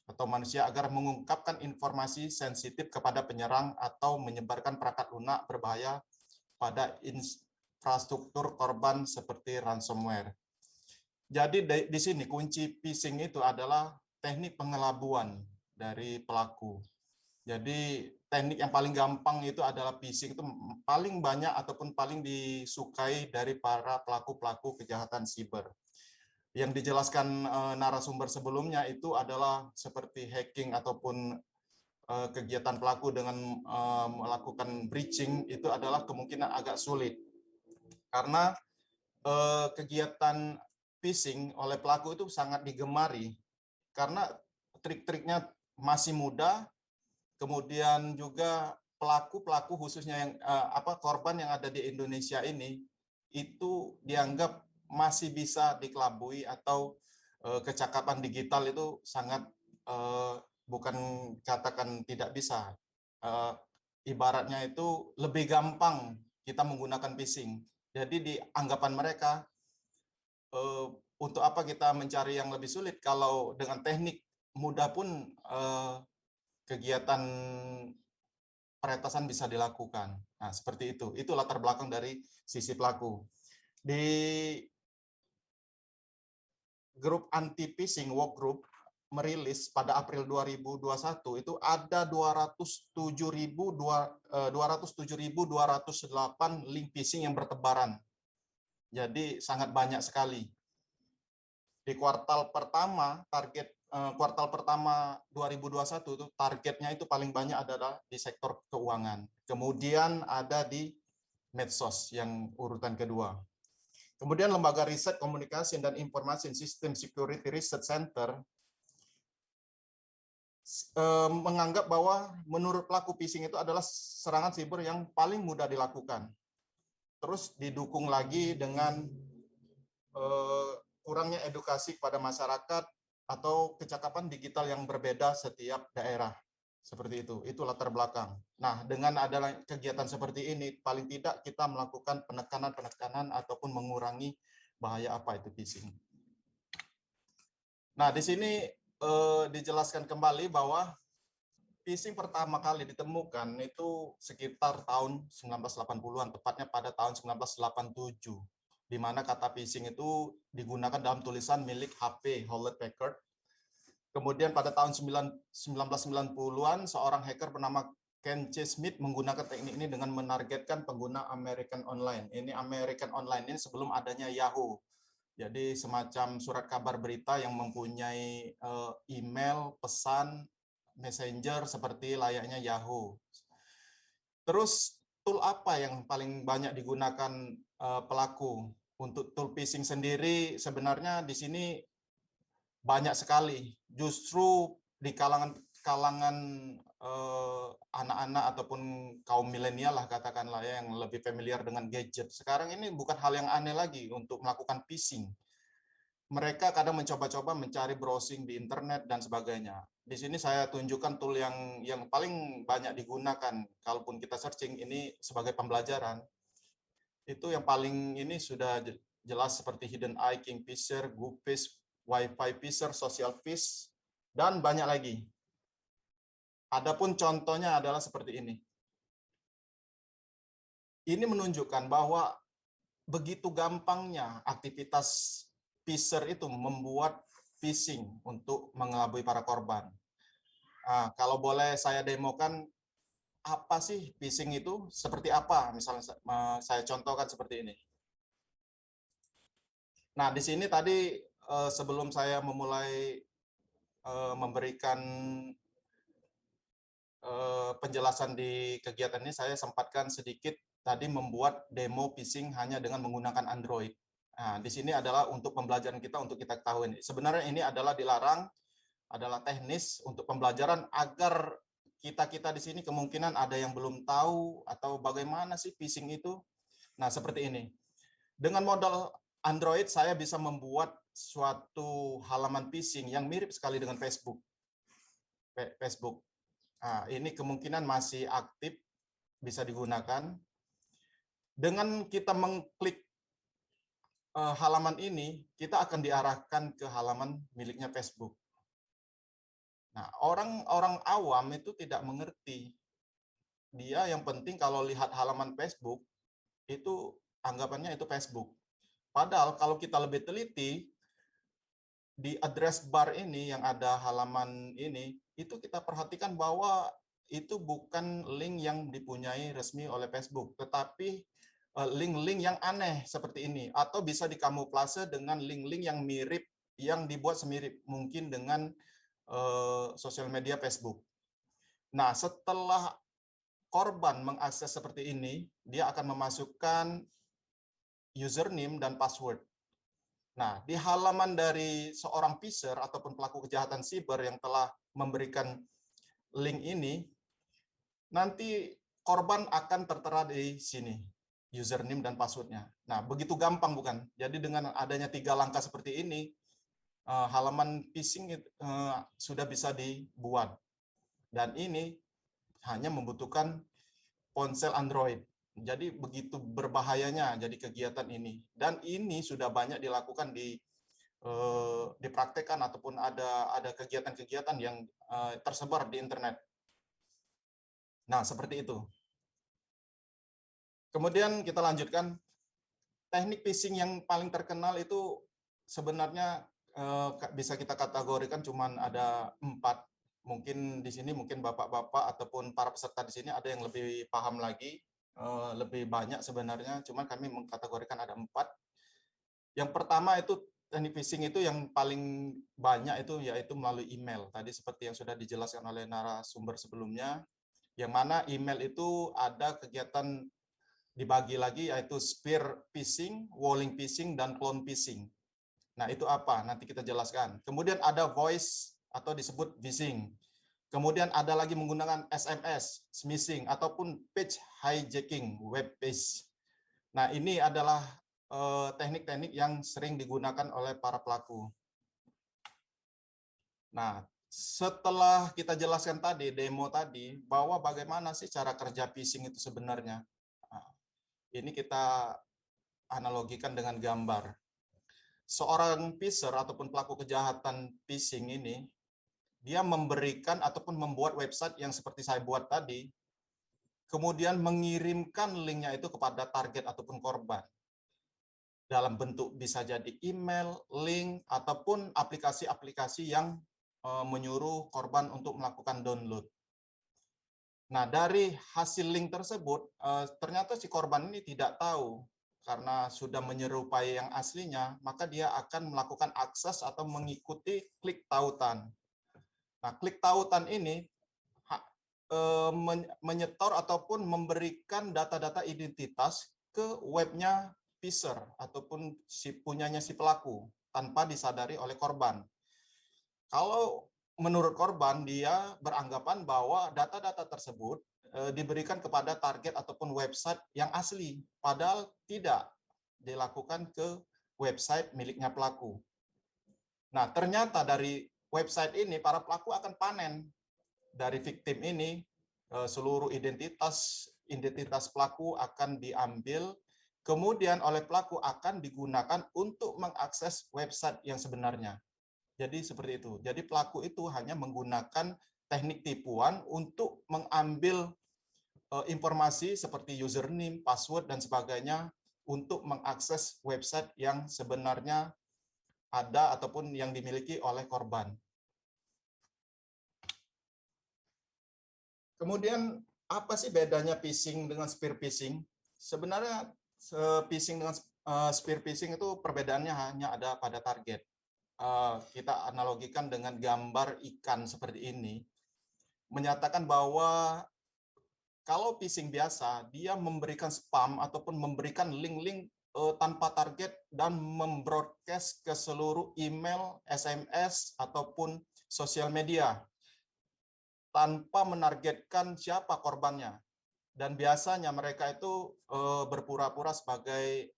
atau manusia agar mengungkapkan informasi sensitif kepada penyerang atau menyebarkan perangkat lunak berbahaya pada infrastruktur korban seperti ransomware. Jadi di sini kunci phishing itu adalah teknik pengelabuan dari pelaku. Jadi teknik yang paling gampang itu adalah phishing, itu paling banyak ataupun paling disukai dari para pelaku-pelaku kejahatan siber. Yang dijelaskan narasumber sebelumnya itu adalah seperti hacking ataupun kegiatan pelaku dengan melakukan breaching, itu adalah kemungkinan agak sulit. Karena kegiatan phishing oleh pelaku itu sangat digemari, karena trik-triknya masih mudah. Kemudian juga pelaku khususnya yang korban yang ada di Indonesia ini itu dianggap masih bisa dikelabui atau kecakapan digital itu sangat bukan katakan tidak bisa. Ibaratnya itu lebih gampang kita menggunakan phishing. Jadi di anggapan mereka untuk apa kita mencari yang lebih sulit kalau dengan teknik mudah pun kegiatan peretasan bisa dilakukan. Nah, seperti itu. Itu latar belakang dari sisi pelaku. Di grup anti-phishing work group merilis pada April 2021 itu ada 207.208 link phishing yang bertebaran. Jadi sangat banyak sekali. Di kuartal pertama 2021 itu targetnya itu paling banyak adalah di sektor keuangan. Kemudian ada di medsos yang urutan kedua. Kemudian Lembaga Riset Komunikasi dan Informasi Sistem Security Research Center menganggap bahwa menurut pelaku phishing itu adalah serangan siber yang paling mudah dilakukan. Terus didukung lagi dengan kurangnya edukasi kepada masyarakat atau kecakapan digital yang berbeda setiap daerah. Seperti itu latar belakang. Nah, dengan adanya kegiatan seperti ini, paling tidak kita melakukan penekanan ataupun mengurangi bahaya apa itu phishing. Nah, di sini dijelaskan kembali bahwa phishing pertama kali ditemukan itu sekitar tahun 1980-an, tepatnya pada tahun 1987, di mana kata phishing itu digunakan dalam tulisan milik HP Hewlett Packard. Kemudian pada tahun 1990-an, seorang hacker bernama Ken C. Smith menggunakan teknik ini dengan menargetkan pengguna American Online. Ini American Online ini sebelum adanya Yahoo. Jadi semacam surat kabar berita yang mempunyai email, pesan, messenger seperti layaknya Yahoo. Terus tool apa yang paling banyak digunakan pelaku? Untuk tool phishing sendiri sebenarnya di sini banyak sekali. Justru di kalangan anak-anak ataupun kaum milenial lah katakanlah ya, yang lebih familiar dengan gadget. Sekarang ini bukan hal yang aneh lagi untuk melakukan phishing. Mereka kadang mencoba-coba mencari browsing di internet dan sebagainya. Di sini saya tunjukkan tool yang paling banyak digunakan. Kalaupun kita searching ini sebagai pembelajaran, itu yang paling ini sudah jelas seperti Hidden Eye, Kingfisher, Goopfish, Wi-Fi Fisher, Social Fish, dan banyak lagi. Adapun contohnya adalah seperti ini. Ini menunjukkan bahwa begitu gampangnya aktivitas Fisher itu membuat phishing untuk mengelabui para korban. Nah, kalau boleh saya demokan, apa sih phishing itu? Seperti apa? Misalnya saya contohkan seperti ini. Nah, di sini tadi sebelum saya memulai memberikan penjelasan di kegiatan ini, saya sempatkan sedikit tadi membuat demo phishing hanya dengan menggunakan Android. Nah, di sini adalah untuk pembelajaran kita, untuk kita ketahui. Sebenarnya ini adalah dilarang, adalah teknis untuk pembelajaran agar kita di sini kemungkinan ada yang belum tahu atau bagaimana sih phishing itu. Nah, seperti ini. Dengan modal Android, saya bisa membuat suatu halaman phishing yang mirip sekali dengan Facebook. Nah, ini kemungkinan masih aktif, bisa digunakan. Dengan kita mengklik halaman ini, kita akan diarahkan ke halaman miliknya Facebook. Nah, orang awam itu tidak mengerti. Dia yang penting kalau lihat halaman Facebook, itu anggapannya itu Facebook. Padahal kalau kita lebih teliti, di address bar ini yang ada halaman ini, itu kita perhatikan bahwa itu bukan link yang dipunyai resmi oleh Facebook, tetapi link-link yang aneh seperti ini, atau bisa dikamuflase dengan link-link yang mirip, yang dibuat semirip mungkin dengan sosial media Facebook. Nah, setelah korban mengakses seperti ini, dia akan memasukkan username dan password. Nah, di halaman dari seorang phisher ataupun pelaku kejahatan siber yang telah memberikan link ini, nanti korban akan tertera di sini, username dan passwordnya. Nah, begitu gampang bukan? Jadi dengan adanya 3 langkah seperti ini, halaman phishing sudah bisa dibuat. Dan ini hanya membutuhkan ponsel Android. Jadi begitu berbahayanya jadi kegiatan ini. Dan ini sudah banyak dilakukan dipraktekkan ataupun ada kegiatan-kegiatan yang tersebar di internet. Nah, seperti itu. Kemudian kita lanjutkan. Teknik phishing yang paling terkenal itu sebenarnya bisa kita kategorikan cuman ada 4. Mungkin di sini mungkin bapak-bapak ataupun para peserta di sini ada yang lebih paham lagi, lebih banyak sebenarnya, cuman kami mengkategorikan ada 4. Yang pertama itu teknik phishing itu yang paling banyak itu yaitu melalui email. Tadi seperti yang sudah dijelaskan oleh narasumber sebelumnya, yang mana email itu ada kegiatan dibagi lagi yaitu spear phishing, walling phishing, dan clone phishing. Nah, itu apa? Nanti kita jelaskan. Kemudian ada voice atau disebut phishing. Kemudian ada lagi menggunakan SMS, smishing, ataupun page hijacking web page. Nah, ini adalah teknik-teknik yang sering digunakan oleh para pelaku. Nah, setelah kita jelaskan tadi, demo tadi, bahwa bagaimana sih cara kerja phishing itu sebenarnya. Nah, ini kita analogikan dengan gambar. Seorang phisher ataupun pelaku kejahatan phishing ini, dia memberikan ataupun membuat website yang seperti saya buat tadi, kemudian mengirimkan linknya itu kepada target ataupun korban. Dalam bentuk bisa jadi email, link, ataupun aplikasi-aplikasi yang menyuruh korban untuk melakukan download. Nah, dari hasil link tersebut, ternyata si korban ini tidak tahu, karena sudah menyerupai yang aslinya, maka dia akan melakukan akses atau mengikuti klik tautan. Nah, klik tautan ini menyetor ataupun memberikan data-data identitas ke webnya phisher ataupun punyanya si pelaku tanpa disadari oleh korban. Kalau menurut korban, dia beranggapan bahwa data-data tersebut diberikan kepada target ataupun website yang asli, padahal tidak, dilakukan ke website miliknya pelaku. Nah, ternyata dari website ini para pelaku akan panen dari victim ini, seluruh identitas pelaku akan diambil, kemudian oleh pelaku akan digunakan untuk mengakses website yang sebenarnya. Jadi seperti itu. Jadi pelaku itu hanya menggunakan teknik tipuan untuk mengambil informasi seperti username, password, dan sebagainya untuk mengakses website yang sebenarnya ada ataupun yang dimiliki oleh korban. Kemudian apa sih bedanya phishing dengan spear phishing? Sebenarnya phishing dengan spear phishing itu perbedaannya hanya ada pada target. Kita analogikan dengan gambar ikan seperti ini, menyatakan bahwa kalau phishing biasa, dia memberikan spam ataupun memberikan link-link tanpa target dan membroadcast ke seluruh email, SMS, ataupun sosial media tanpa menargetkan siapa korbannya. Dan biasanya mereka itu berpura-pura sebagai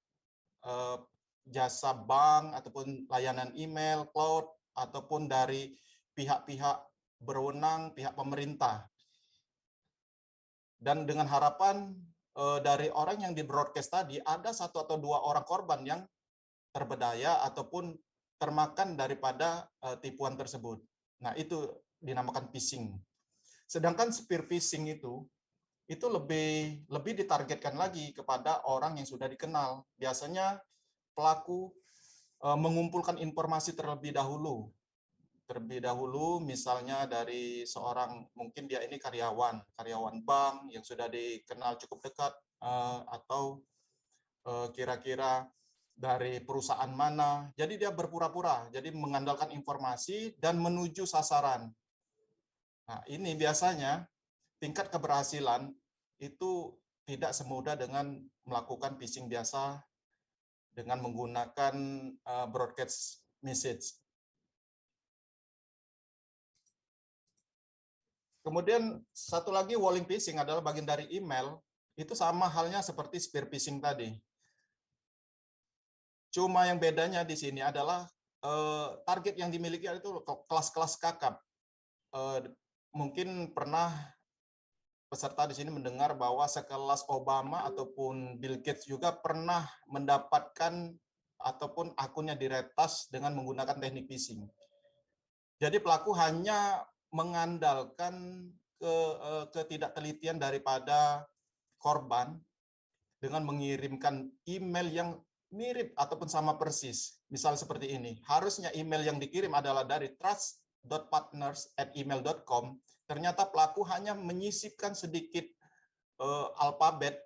jasa bank ataupun layanan email, cloud, ataupun dari pihak-pihak berwenang, pihak pemerintah. Dan dengan harapan dari orang yang di-broadcast tadi, ada 1 atau 2 orang korban yang terberdaya ataupun termakan daripada tipuan tersebut. Nah, itu dinamakan phishing. Sedangkan spear phishing itu lebih ditargetkan lagi kepada orang yang sudah dikenal. Biasanya pelaku mengumpulkan informasi terlebih dahulu, misalnya dari seorang, mungkin dia ini karyawan bank yang sudah dikenal cukup dekat, atau kira-kira dari perusahaan mana. Jadi dia berpura-pura, jadi mengandalkan informasi dan menuju sasaran. Nah, ini biasanya tingkat keberhasilan itu tidak semudah dengan melakukan phishing biasa dengan menggunakan broadcast message. Kemudian satu lagi, walling phishing adalah bagian dari email, itu sama halnya seperti spear phishing tadi. Cuma yang bedanya di sini adalah target yang dimiliki itu kelas-kelas kakap. Mungkin pernah peserta di sini mendengar bahwa sekelas Obama ataupun Bill Gates juga pernah mendapatkan ataupun akunnya diretas dengan menggunakan teknik phishing. Jadi pelaku hanya mengandalkan ketidaktelitian daripada korban dengan mengirimkan email yang mirip ataupun sama persis. Misal seperti ini, harusnya email yang dikirim adalah dari trust.partners@email.com. Ternyata pelaku hanya menyisipkan sedikit alfabet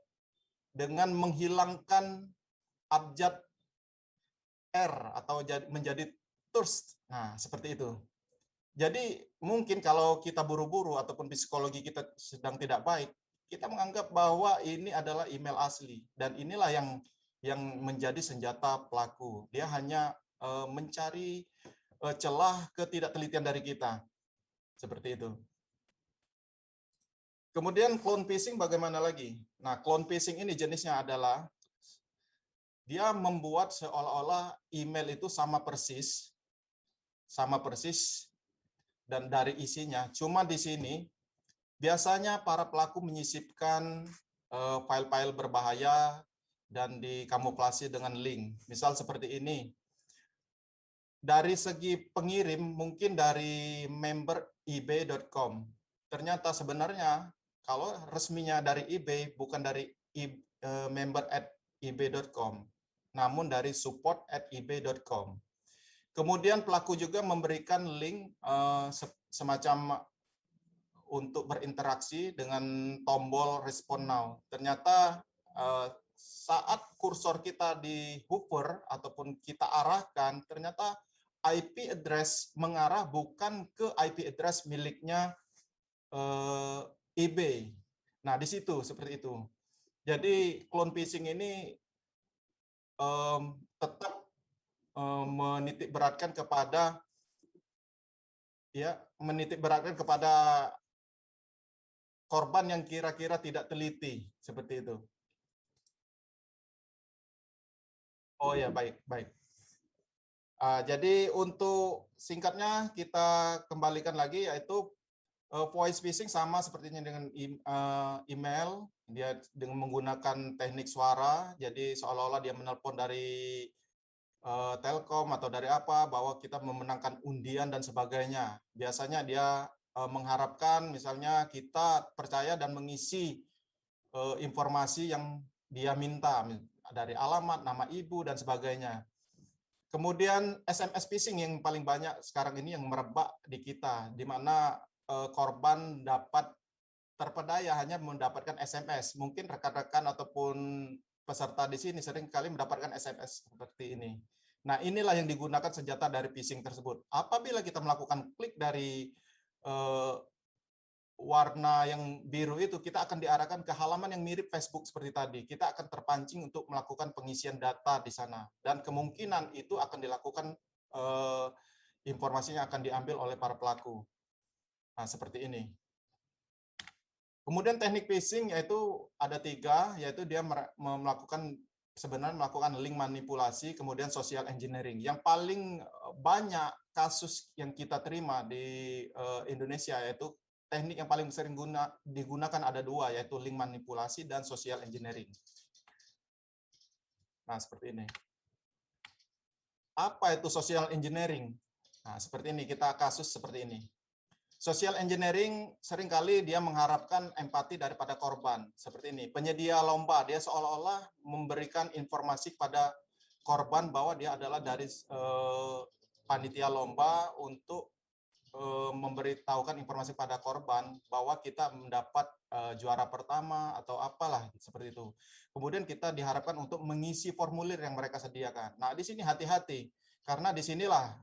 dengan menghilangkan abjad R atau menjadi trust. Nah, seperti itu. Jadi mungkin kalau kita buru-buru ataupun psikologi kita sedang tidak baik, kita menganggap bahwa ini adalah email asli, dan inilah yang menjadi senjata pelaku. Dia hanya mencari celah ketidaktelitian dari kita. Seperti itu. Kemudian clone phishing bagaimana lagi? Nah, clone phishing ini jenisnya adalah dia membuat seolah-olah email itu sama persis dan dari isinya. Cuma di sini biasanya para pelaku menyisipkan file-file berbahaya dan dikamuflase dengan link. Misal seperti ini. Dari segi pengirim mungkin dari member ebay.com. Ternyata sebenarnya kalau resminya dari eBay bukan dari member@ebay.com, namun dari support@ebay.com. Kemudian pelaku juga memberikan link semacam untuk berinteraksi dengan tombol respond now. Ternyata saat kursor kita di hover ataupun kita arahkan, ternyata IP address mengarah bukan ke IP address miliknya eBay. Nah, di situ seperti itu. Jadi clone phishing ini tetap menitik beratkan kepada korban yang kira-kira tidak teliti seperti itu. Oh ya, baik. Jadi untuk singkatnya kita kembalikan lagi, yaitu voice phishing sama sepertinya dengan email, dia dengan menggunakan teknik suara, jadi seolah-olah dia menelpon dari Telkom atau dari apa, bahwa kita memenangkan undian dan sebagainya. Biasanya dia mengharapkan misalnya kita percaya dan mengisi informasi yang dia minta, dari alamat, nama ibu, dan sebagainya. Kemudian SMS phishing yang paling banyak sekarang ini yang merebak di kita, di mana korban dapat terpedaya hanya mendapatkan SMS. Mungkin rekan-rekan ataupun peserta di sini sering kali mendapatkan SMS seperti ini. Nah, inilah yang digunakan senjata dari phishing tersebut. Apabila kita melakukan klik dari warna yang biru itu, kita akan diarahkan ke halaman yang mirip Facebook seperti tadi. Kita akan terpancing untuk melakukan pengisian data di sana. Dan kemungkinan itu akan dilakukan, informasinya akan diambil oleh para pelaku. Nah, seperti ini. Kemudian teknik phishing yaitu ada 3, yaitu dia melakukan link manipulasi, kemudian social engineering. Yang paling banyak kasus yang kita terima di Indonesia, yaitu teknik yang paling sering digunakan ada 2, yaitu link manipulasi dan social engineering. Nah, seperti ini. Apa itu social engineering? Nah, seperti ini, kita kasus seperti ini. Social engineering seringkali dia mengharapkan empati daripada korban. Seperti ini, penyedia lomba, dia seolah-olah memberikan informasi kepada korban bahwa dia adalah dari panitia lomba untuk memberitahukan informasi pada korban bahwa kita mendapat juara pertama atau apalah seperti itu. Kemudian kita diharapkan untuk mengisi formulir yang mereka sediakan. Nah, di sini hati-hati karena disinilah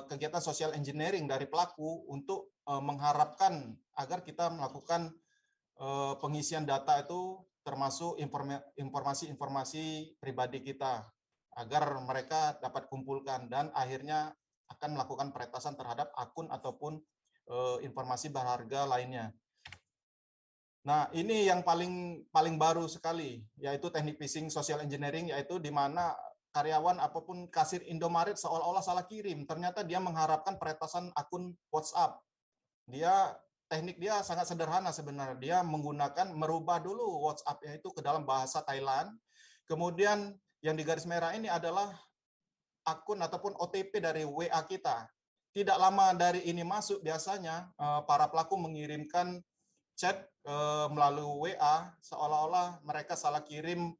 kegiatan social engineering dari pelaku untuk mengharapkan agar kita melakukan pengisian data itu termasuk informasi-informasi pribadi kita agar mereka dapat kumpulkan dan akhirnya akan melakukan peretasan terhadap akun ataupun informasi berharga lainnya. Nah, ini yang paling baru sekali, yaitu teknik phishing social engineering, yaitu di mana karyawan apapun kasir Indomaret seolah-olah salah kirim. Ternyata dia mengharapkan peretasan akun WhatsApp. Teknik dia sangat sederhana sebenarnya. Dia merubah dulu WhatsApp-nya itu ke dalam bahasa Thailand. Kemudian yang di garis merah ini adalah akun ataupun OTP dari WA kita. Tidak lama dari ini masuk, biasanya para pelaku mengirimkan chat melalui WA seolah-olah mereka salah kirim